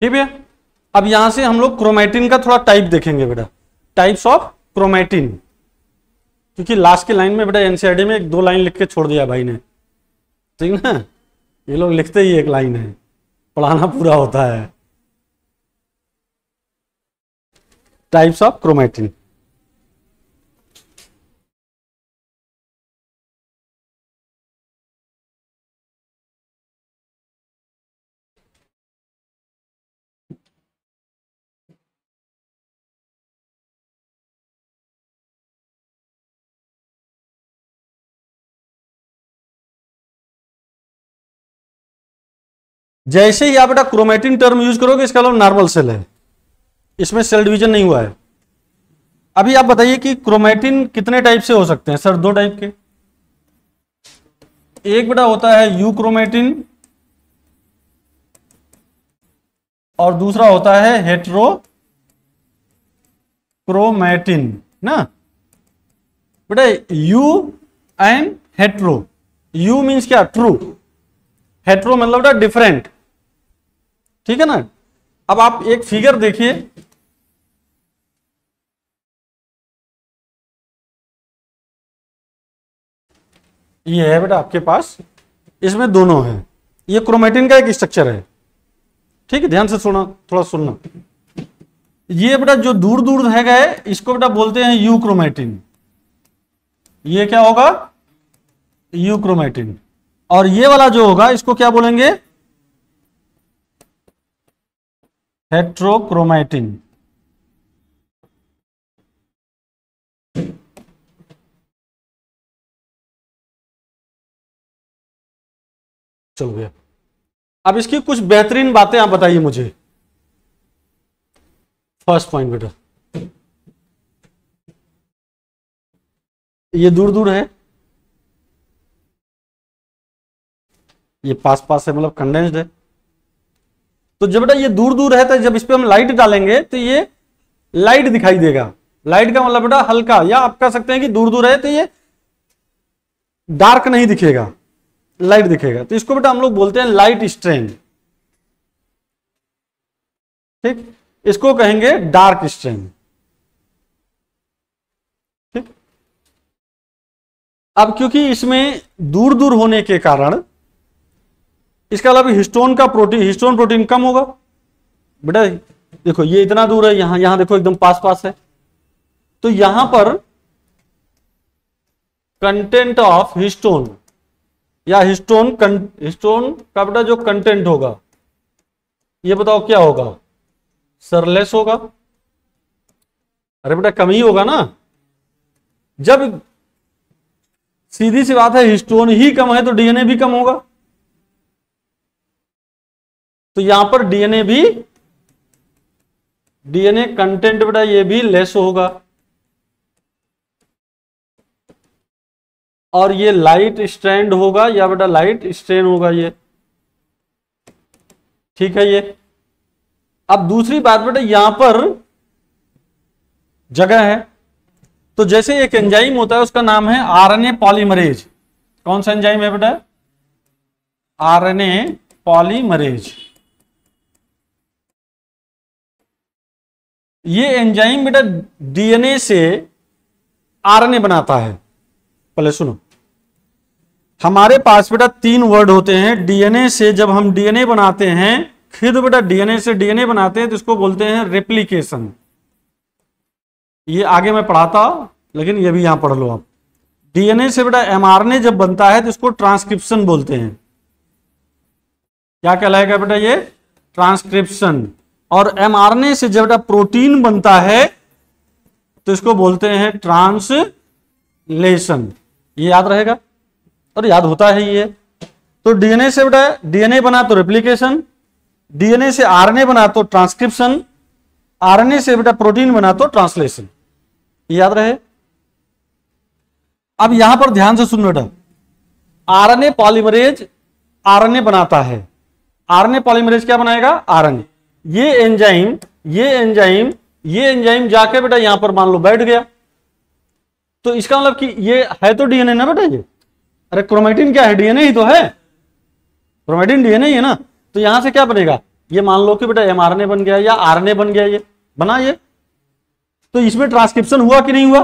ठीक है, अब यहां से हम लोग क्रोमैटिन का थोड़ा टाइप देखेंगे बेटा, टाइप्स ऑफ क्रोमैटिन, क्योंकि लास्ट की लाइन में बेटा एनसीईआरटी में 1-2 लाइन लिख के छोड़ दिया भाई ने, ठीक ना, ये लोग लिखते ही 1 लाइन है, पढ़ाना पूरा होता है। टाइप्स ऑफ क्रोमैटिन, जैसे ही आप बेटा क्रोमैटिन टर्म यूज करोगे इसका मतलब नॉर्मल सेल है, इसमें सेल डिवीजन नहीं हुआ है। अभी आप बताइए कि क्रोमैटिन कितने टाइप से हो सकते हैं सर? 2 टाइप के, एक बेटा होता है यू क्रोमैटिन और दूसरा होता है हेट्रो क्रोमैटिन ना बेटा, you and hetero. You means क्या, ट्रू, हेट्रो मतलब बेटा डिफरेंट, ठीक है ना। अब आप एक फिगर देखिए, ये है बेटा आपके पास, इसमें दोनों है, ये क्रोमैटिन का एक स्ट्रक्चर है, ठीक है, ध्यान से सुना, थोड़ा सुनना। ये बेटा जो दूर दूर है गए इसको बेटा बोलते हैं यू क्रोमैटिन, ये क्या होगा यू क्रोमैटिन, और ये वाला जो होगा इसको क्या बोलेंगे हेट्रोक्रोमैटिन। चल गया। अब इसकी कुछ बेहतरीन बातें आप बताइए मुझे। फर्स्ट पॉइंट बेटा, ये दूर दूर है, ये पास पास है, मतलब कंडेंस्ड है। तो जब बेटा ये दूर दूर है तो जब इस पे हम लाइट डालेंगे तो ये लाइट दिखाई देगा। लाइट का मतलब बेटा हल्का, या आप कह सकते हैं कि दूर दूर है तो ये डार्क नहीं दिखेगा, लाइट दिखेगा, तो इसको बेटा हम लोग बोलते हैं लाइट स्ट्रेन। ठीक, इसको कहेंगे डार्क स्ट्रेन। ठीक, अब क्योंकि इसमें दूर दूर होने के कारण इसका अलावा हिस्टोन प्रोटीन कम होगा। बेटा देखो ये इतना दूर है, यहां देखो एकदम पास पास है, तो यहां पर कंटेंट ऑफ हिस्टोन या हिस्टोन का बेटा जो कंटेंट होगा, ये बताओ क्या होगा? सरलेस होगा। अरे बेटा कम ही होगा ना, जब सीधी सी बात है हिस्टोन ही कम है तो डीएनए भी कम होगा, तो यहां पर डीएनए कंटेंट बेटा ये भी लेस होगा, और ये लाइट स्ट्रैंड होगा या बेटा लाइट स्ट्रेन होगा ये। ठीक है, ये अब दूसरी बात बेटा यहां पर जगह है, तो जैसे एक एंजाइम होता है उसका नाम है आरएनए पॉलीमरेज। कौन सा एंजाइम है बेटा? RNA polymerase. ये एंजाइम बेटा डीएनए से आरएनए बनाता है। पहले सुनो, हमारे पास बेटा 3 वर्ड होते हैं डीएनए से। जब हम डीएनए बनाते हैं, खुद बेटा डीएनए से डीएनए बनाते हैं, तो इसको बोलते हैं रेप्लिकेशन। ये आगे मैं पढ़ाता, लेकिन ये भी यहां पढ़ लो आप। डीएनए से बेटा एमआरएनए जब बनता है तो इसको ट्रांसक्रिप्शन बोलते हैं। क्या कहलाएगा बेटा? ये ट्रांसक्रिप्शन। और एमआरएनए से जब बेटा प्रोटीन बनता है तो इसको बोलते हैं ट्रांसलेशन। ये याद रहेगा और याद होता है ये। तो डीएनए से बेटा डीएनए बना तो रेप्लिकेशन, डीएनए से आरएनए बना तो ट्रांसक्रिप्शन, आरएनए से बेटा प्रोटीन बना तो ट्रांसलेशन। याद रहे। अब यहां पर ध्यान से सुन बेटा, आरएनए पॉलीमरेज आरएनए बनाता है। आरएनए पॉलीमरेज क्या बनाएगा? आरएनए। ये एंजाइम जाके बेटा यहां पर मान लो बैठ गया, तो इसका मतलब कि ये है तो डीएनए ना बेटा ये। अरे क्रोमेटिन क्या है? डीएनए ही तो है। क्रोमेटिन डीएनए ही है ना। तो यहां से क्या बनेगा? ये मान लो कि बेटा एमआरएनए बन गया या आरएनए बन गया, ये बना ये। तो इसमें ट्रांसक्रिप्शन हुआ कि नहीं हुआ?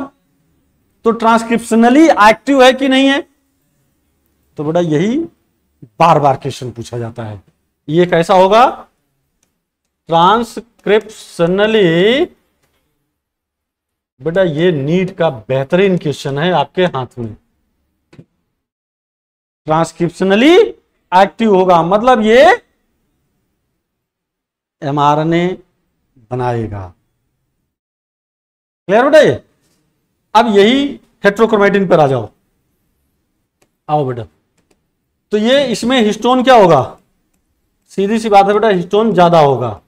तो ट्रांसक्रिप्शनली एक्टिव है कि नहीं है? तो बेटा यही बार बार क्वेश्चन पूछा जाता है। ये कैसा होगा? ट्रांसक्रिप्शनली। बेटा ये नीट का बेहतरीन क्वेश्चन है आपके हाथ में। ट्रांसक्रिप्शनली एक्टिव होगा मतलब ये एमआरएनए बनाएगा। क्लियर बेटा ये? अब यही हेट्रोक्रोमेटिन पर आ जाओ। आओ बेटा, तो ये इसमें हिस्टोन क्या होगा? सीधी सी बात है बेटा, हिस्टोन ज्यादा होगा।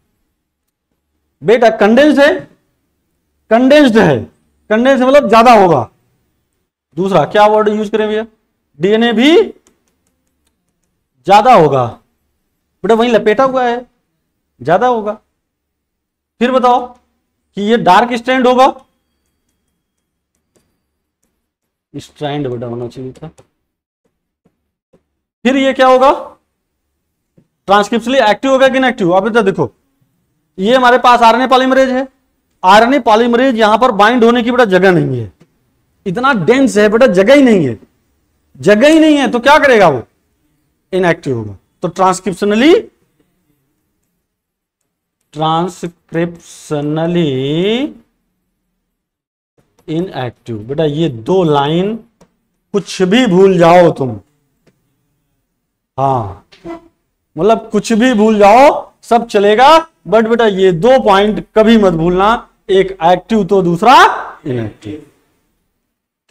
बेटा कंडेंस्ड है, कंडेंस्ड मतलब ज्यादा होगा। दूसरा क्या वर्ड यूज करें भैया? डीएनए भी ज्यादा होगा। बेटा वहीं लपेटा हुआ है, ज्यादा होगा। फिर बताओ कि ये डार्क स्ट्रैंड होगा। स्ट्रैंड बेटा होना चाहिए था। फिर ये क्या होगा? ट्रांसक्रिप्शनली एक्टिव होगा कि इनएक्टिव? अब बेटा देखो, ये हमारे पास आरएनए पॉलीमरेज है। आरएनए पॉलीमरेज यहां पर बाइंड होने की बेटा जगह नहीं है, इतना डेंस है बेटा, जगह ही नहीं है। जगह ही नहीं है तो क्या करेगा वो? इनएक्टिव होगा। तो ट्रांसक्रिप्शनली इनएक्टिव। बेटा ये 2 लाइन कुछ भी भूल जाओ तुम, हाँ मतलब कुछ भी भूल जाओ सब चलेगा, बट बेटा ये 2 पॉइंट कभी मत भूलना, एक एक्टिव तो दूसरा इनएक्टिव।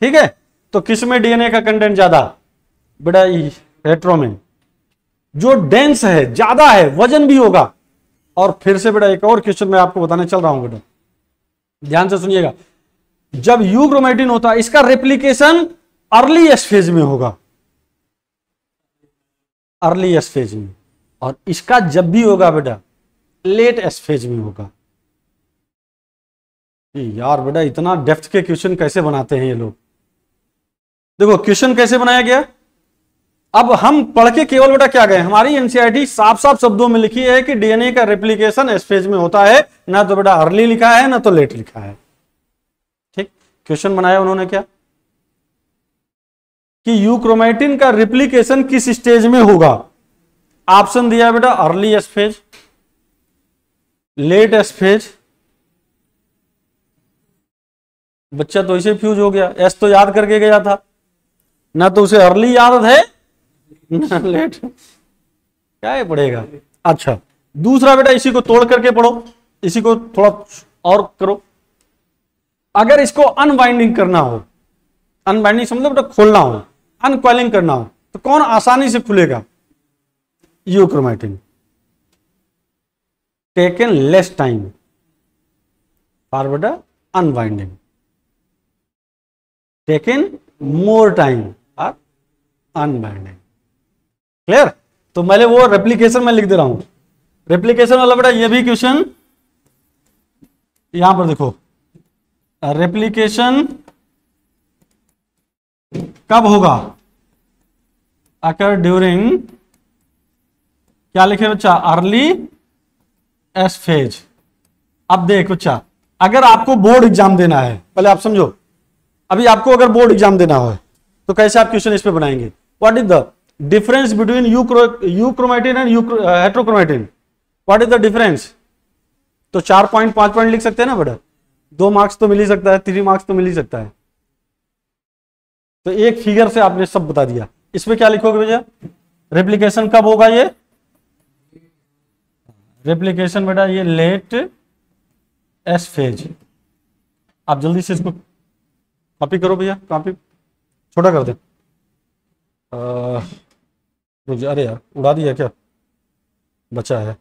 ठीक है? तो किस में डीएनए का कंटेंट ज्यादा? बेटा हेट्रो में। जो डेंस है, ज्यादा है, वजन भी होगा। और फिर से बेटा एक और क्वेश्चन मैं आपको बताने चल रहा हूं बेटा, ध्यान से सुनिएगा। जब यूक्रोमेटिन होता है इसका रेप्लिकेशन अर्लीएस्ट फेज में होगा, अर्लीएस्ट फेज में, और इसका जब भी होगा बेटा लेटेस्ट फेज में होगा। यार बेटा इतना डेप्थ के क्वेश्चन कैसे बनाते हैं ये लोग? देखो क्वेश्चन कैसे बनाया गया। अब हम पढ़ के केवल बेटा क्या गए, हमारी एनसीईआरटी साफ साफ शब्दों में लिखी है कि डीएनए का रेप्लिकेशन एस फेज में होता है, ना तो बेटा अर्ली लिखा है ना तो लेट लिखा है। ठीक, क्वेश्चन बनाया उन्होंने क्या कि यूक्रोमेटिन का रेप्लिकेशन किस स्टेज में होगा। ऑप्शन दिया बेटा early S phase, late S phase. बच्चा तो इसे फ्यूज हो गया, एस तो याद करके गया था, ना तो उसे अर्ली याद है ना लेट, क्या है पढ़ेगा। अच्छा दूसरा बेटा इसी को तोड़ करके पढ़ो, इसी को थोड़ा और करो। अगर इसको अनबाइंडिंग करना हो, अनबाइंडिंग समझो बेटा खोलना हो, अनकॉइलिंग करना हो, तो कौन आसानी से खुलेगा, euchromatin. Taken less time for बेटा unbinding, taken more time for unbinding. Clear. तो मैंने वो रेप्लिकेशन में लिख दे रहा हूं, रेप्लिकेशन वाला बेटा ये भी क्वेश्चन यहां पर देखो, रेप्लिकेशन कब होगा, अकर ड्यूरिंग क्या लिखे बच्चा, अर्ली एस फेज। अब देख बच्चा, अगर आपको बोर्ड एग्जाम देना है, पहले आप समझो, अभी आपको अगर बोर्ड एग्जाम देना हो तो कैसे आप क्वेश्चन इस पे बनाएंगे। What is the difference between euchromatin and heterochromatin, what is the difference. तो 4 पॉइंट 5 पॉइंट लिख सकते हैं ना बेटा, 2 मार्क्स तो मिल ही सकता है, 3 मार्क्स तो मिल ही सकता है। तो एक फिगर से आपने सब बता दिया। इसमें क्या लिखोगे भैया, रेप्लिकेशन कब होगा, ये रेप्लिकेशन बेटा ये लेट एस फेज। आप जल्दी से इसको कॉपी करो भैया, कॉपी छोटा कर दे। अरे यार उड़ा दिया क्या, बचा है,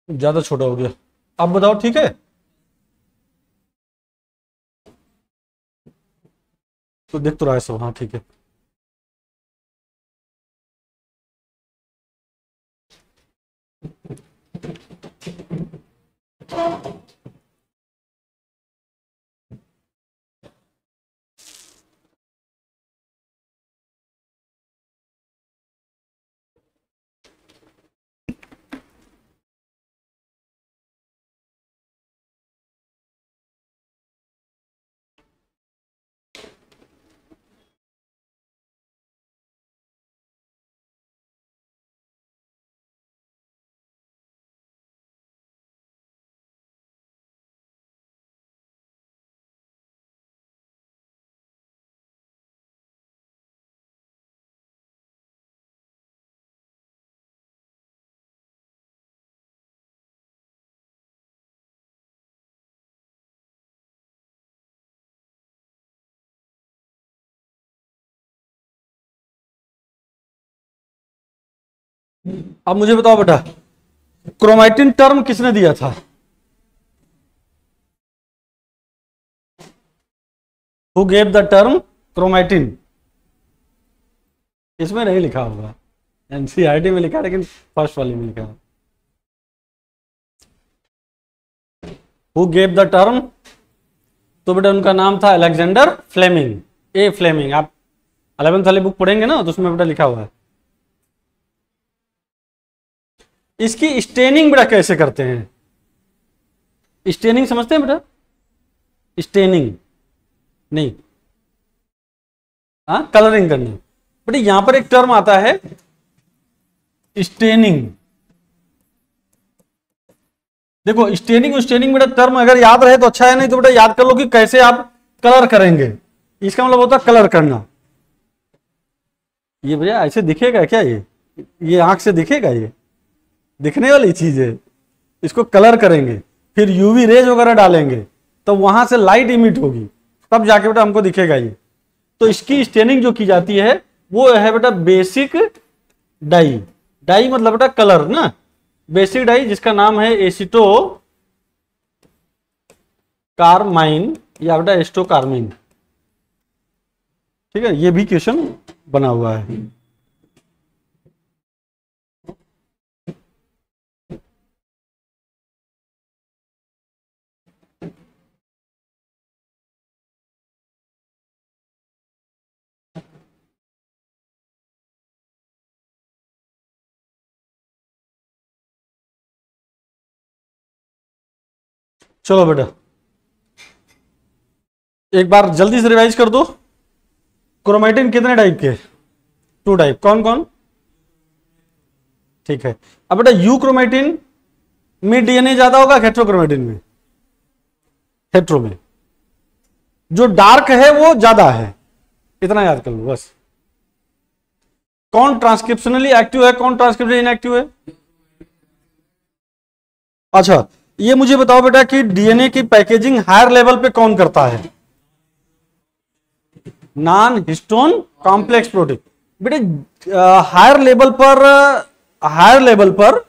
ज्यादा छोटा हो गया। अब बताओ ठीक है, तो देख तो रहा है सब, हाँ ठीक है। अब मुझे बताओ बेटा, क्रोमैटिन टर्म किसने दिया था, who gave the term chromatin. इसमें नहीं लिखा होगा, एनसीईआरटी में लिखा है, लेकिन फर्स्ट वाली में लिखा है। हु गेव द टर्म, तो बेटा उनका नाम था अलेक्जेंडर फ्लेमिंग, ए फ्लेमिंग। आप 11th वाली बुक पढ़ेंगे ना तो उसमें बेटा लिखा हुआ है। इसकी स्टेनिंग बेटा कैसे करते हैं, स्टेनिंग समझते हैं बेटा, स्टेनिंग नहीं, हाँ कलरिंग करनी। बेटा यहां पर एक टर्म आता है स्टेनिंग। देखो स्टेनिंग स्टेनिंग बेटा टर्म अगर याद रहे तो अच्छा है, नहीं तो बेटा याद कर लो कि कैसे आप कलर करेंगे। इसका मतलब होता है कलर करना। ये भैया ऐसे दिखेगा क्या, ये आंख से दिखेगा, ये दिखने वाली चीज है। इसको कलर करेंगे, फिर यूवी रेज वगैरह डालेंगे, तो वहां से लाइट इमिट होगी, तब जाके बेटा हमको दिखेगा ये। तो इसकी स्टेनिंग जो की जाती है वो है बेटा बेसिक डाई। डाई मतलब बेटा कलर ना, बेसिक डाई जिसका नाम है एसिटो कार्माइन या बेटा एस्टो कार्मिन। ठीक है, ये भी क्वेश्चन बना हुआ है। चलो बेटा एक बार जल्दी से रिवाइज कर दो। क्रोमेटिन कितने टाइप के? 2 टाइप। कौन कौन? ठीक है। अब बेटा यूक्रोमेटिन में डीएनए ज्यादा होगा, हेट्रोक्रोमेटिन में? हेट्रो में। जो डार्क है वो ज्यादा है, इतना याद कर लो बस। कौन ट्रांसक्रिप्शनली एक्टिव है, कौन ट्रांसक्रिप्शनली इनएक्टिव है? अच्छा ये मुझे बताओ बेटा कि डीएनए की पैकेजिंग हायर लेवल पे कौन करता है? Non histone complex protein. बेटे हायर लेवल पर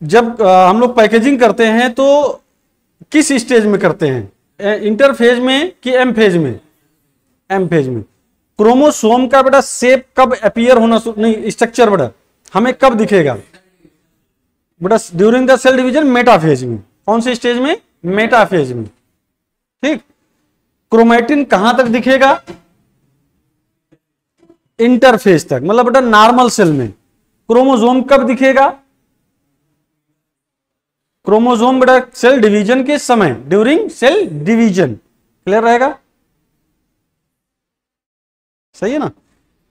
जब हम लोग पैकेजिंग करते हैं तो किस स्टेज में करते हैं? इंटरफेज में कि एम फेज में? एम फेज में। क्रोमोसोम का बेटा शेप कब अपीयर होना नहीं, स्ट्रक्चर बेटा हमें कब दिखेगा? बेटा during the cell division, metaphase में। कौन से स्टेज में? मेटाफेज में। ठीक। क्रोमेटिन कहां तक दिखेगा? इंटरफेज तक, मतलब बेटा नॉर्मल सेल में। क्रोमोसोम कब दिखेगा? क्रोमोसोम बेटा सेल डिवीजन के समय, ड्यूरिंग सेल डिवीजन। क्लियर रहेगा? सही है ना?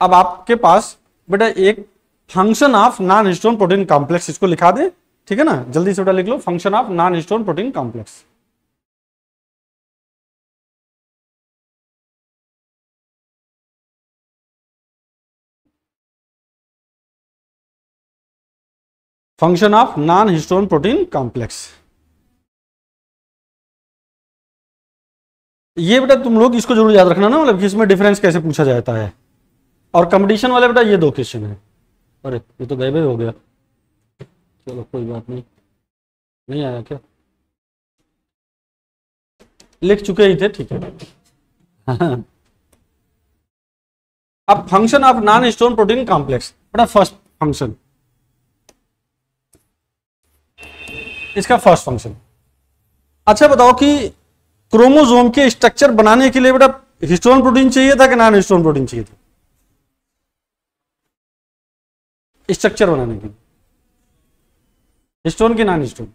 अब आपके पास बेटा एक function of non histone protein complex, इसको लिखा दे, ठीक है ना? जल्दी से बेटा लिख लो, function of non histone protein complex. Function of non histone protein complex. ये बेटा तुम लोग इसको जरूर याद रखना ना, मतलब कि इसमें डिफरेंस कैसे पूछा जाता है। और कंपटीशन वाले बेटा ये 2 क्वेश्चन है। अरे ये तो गायब हो गया, चलो कोई बात नहीं, नहीं आया क्या? लिख चुके ही थे, ठीक है। अब function of non histone protein complex बेटा, फर्स्ट फंक्शन, इसका फर्स्ट फंक्शन। अच्छा बताओ कि क्रोमोसोम के स्ट्रक्चर बनाने के लिए बेटा हिस्टोन प्रोटीन चाहिए था कि नॉन हिस्टोन प्रोटीन चाहिए था? स्ट्रक्चर बनाने के लिए हिस्टोन की नॉन हिस्टोन?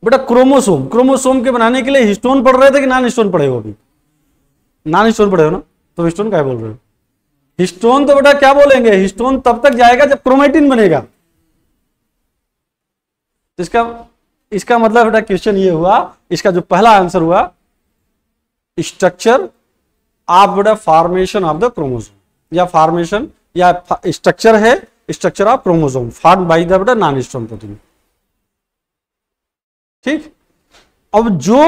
बेटा क्रोमोसोम के बनाने के लिए हिस्टोन पढ़ रहे थे कि नॉन हिस्टोन पढ़े हो? अभी नॉन हिस्टोन पढ़े हो ना, तो हिस्टोन क्या बोल रहे हो? हिस्टोन तो बेटा क्या बोलेंगे, हिस्टोन तब तक जाएगा जब क्रोमेटिन बनेगा। इसका मतलब बेटा क्वेश्चन ये हुआ, इसका जो पहला आंसर हुआ स्ट्रक्चर ऑफ बेटा फॉर्मेशन ऑफ द क्रोमोसोम, या फॉर्मेशन या स्ट्रक्चर है, structure of chromosome form by the बेटा नॉन हिस्टोन प्रोटीन। ठीक। अब जो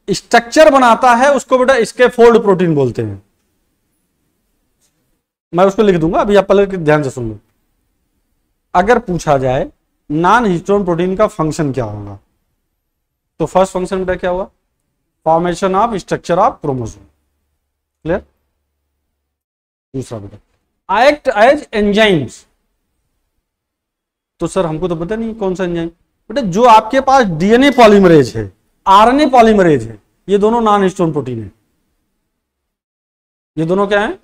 स्ट्रक्चर बनाता है उसको बेटा स्कैफोल्ड प्रोटीन बोलते हैं। मैं उसको लिख दूंगा, अभी आप पहले ध्यान से सुन लो। अगर पूछा जाए नॉन हिस्टोन प्रोटीन का फंक्शन क्या होगा, तो फर्स्ट फंक्शन बेटा क्या हुआ? Formation of structure of chromosome. Clear? दूसरा बेटा एक्ट एज एंजाइम्स। तो सर हमको तो पता नहीं कौन सा एंजाइम। बेटा जो आपके पास डीएनए पॉलीमरेज है, आरएनए पॉलीमरेज है, ये दोनों नॉन हिस्टोन प्रोटीन है। ये दोनों क्या है?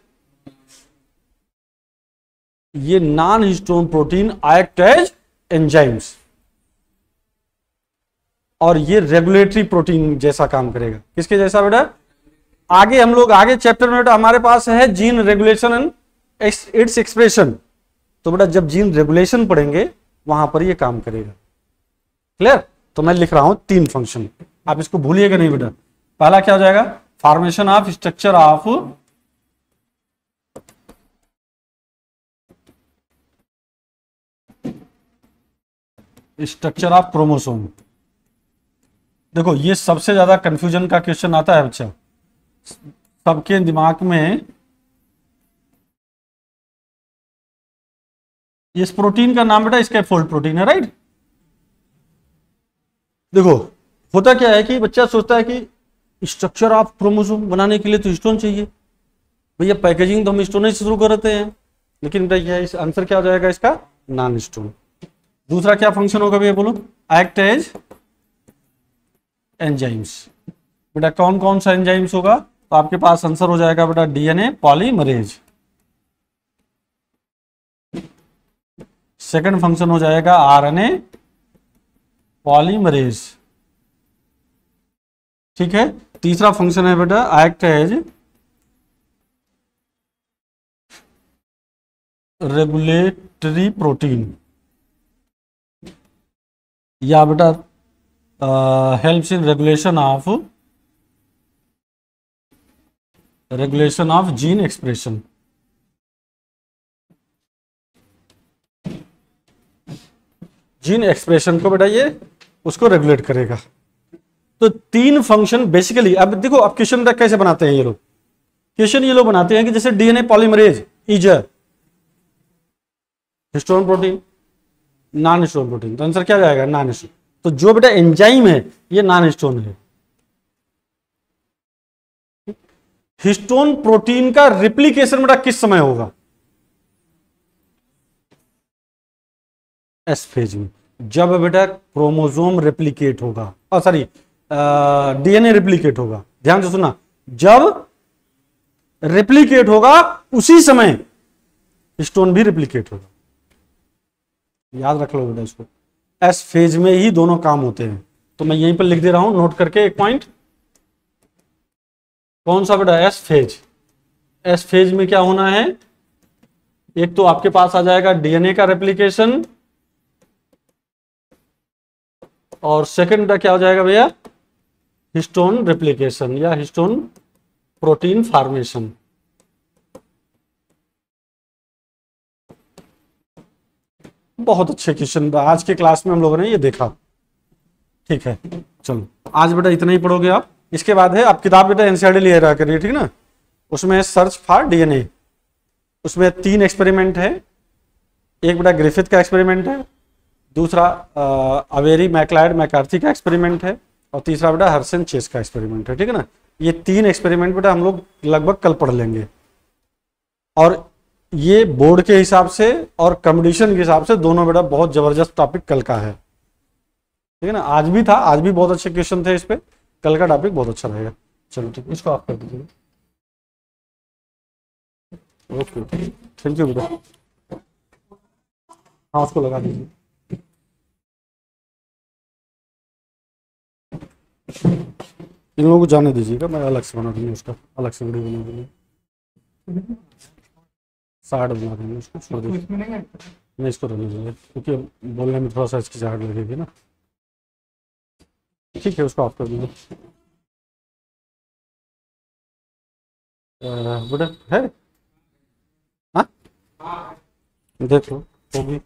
ये non histone protein act as enzymes, और ये रेगुलेटरी प्रोटीन जैसा काम करेगा। किसके जैसा बेटा? आगे हम लोग आगे चैप्टर में बेटा हमारे पास है gene regulation and its expression. तो बेटा जब जीन रेगुलेशन पढ़ेंगे वहां पर ये काम करेगा। क्लियर? तो मैं लिख रहा हूं 3 फंक्शन, आप इसको भूलिएगा नहीं बेटा। पहला क्या हो जाएगा? Formation of structure of chromosome. देखो ये सबसे ज्यादा कंफ्यूजन का क्वेश्चन आता है बच्चा, सबके दिमाग में। इस प्रोटीन का नाम बेटा स्कैफोल्ड प्रोटीन है, राइट? देखो होता क्या है कि बच्चा सोचता है कि स्ट्रक्चर ऑफ क्रोमोसोम बनाने के लिए तो हिस्टोन चाहिए, भैया पैकेजिंग तो हम हिस्टोन से शुरू करते हैं, लेकिन भैया इस आंसर क्या हो जाएगा इसका? Non histone. दूसरा क्या फंक्शन होगा भैया बोलो? Act as enzymes. बेटा कौन कौन सा एंजाइम्स होगा? तो आपके पास आंसर हो जाएगा बेटा डीएनए पॉलीमरेज। सेकंड फंक्शन हो जाएगा आरएनए पॉलीमरेज। ठीक है, तीसरा फंक्शन है बेटा एक्ट एज रेगुलेटरी प्रोटीन, या बेटा helps in regulation of gene expression. Gene expression को बेटा ये उसको रेगुलेट करेगा। तो तीन फंक्शन बेसिकली। अब देखो, अब क्वेश्चन कैसे बनाते हैं ये लोग। क्वेश्चन ये लोग बनाते हैं कि जैसे DNA polymerase is a histone protein, non histone protein, तो आंसर क्या जाएगा? Non histone. तो जो बेटा एंजाइम है ये नॉन हिस्टोन है। हिस्टोन प्रोटीन का रिप्लिकेशन बेटा किस समय होगा? एस फेज में, जब बेटा क्रोमोसोम रेप्लिकेट होगा, सॉरी डीएनए रेप्लिकेट होगा। ध्यान से सुना, जब रेप्लिकेट होगा उसी समय हिस्टोन भी रेप्लिकेट होगा। याद रख लो बेटा इसको, एस फेज में ही दोनों काम होते हैं। तो मैं यहीं पर लिख दे रहा हूं नोट करके एक पॉइंट। कौन सा बेटा? S phase. एस फेज में क्या होना है? एक तो आपके पास आ जाएगा डीएनए का रेप्लिकेशन, और सेकंड बेटा क्या हो जाएगा भैया? हिस्टोन रेप्लिकेशन या हिस्टोन प्रोटीन फॉर्मेशन। बहुत अच्छे क्वेश्चन आज के क्लास में हम लोगों ने ये देखा। ठीक है, चलो आज बेटा इतना ही पढ़ोगे आप। इसके बाद है आप किताब बेटा एनसीईआरटी ले रहा करिए, ठीक ना। उसमें सर्च फॉर डीएनए, उसमें 3 एक्सपेरिमेंट है। एक बेटा ग्रिफिथ का एक्सपेरिमेंट है, दूसरा अवेरी मैकलायड मैकार्थी का एक्सपेरिमेंट है, और तीसरा बेटा हर्सन चेस का एक्सपेरिमेंट है। ठीक है ना। ये 3 एक्सपेरिमेंट बेटा हम लोग लगभग कल पढ़ लेंगे, और ये बोर्ड के हिसाब से और कंपटीशन के हिसाब से दोनों बेटा बहुत जबरदस्त टॉपिक कल का है। ठीक है ना। आज भी था, आज भी बहुत अच्छे क्वेश्चन थे इस पे। कल का टॉपिक बहुत अच्छा रहेगा। चलो ठीक है, इसको ऑफ कर दीजिए। ओके, थैंक यू बेटा। हाँ, उसको लगा दीजिए। इन लोगों को जाने दीजिएगा, मैं अलग से बना दूंगी, उसका अलग से वीडियो बना दूंगी। 60 बना देंगे उसको, छोड़ दीजिए। नहीं, इसको रहने दीजिए, क्योंकि बोलने में थोड़ा सा इसकी झाड़ लगेगी ना। ठीक है, उसको ऑफ कर दीजिए। बेटा है, हाँ देख लो वो भी।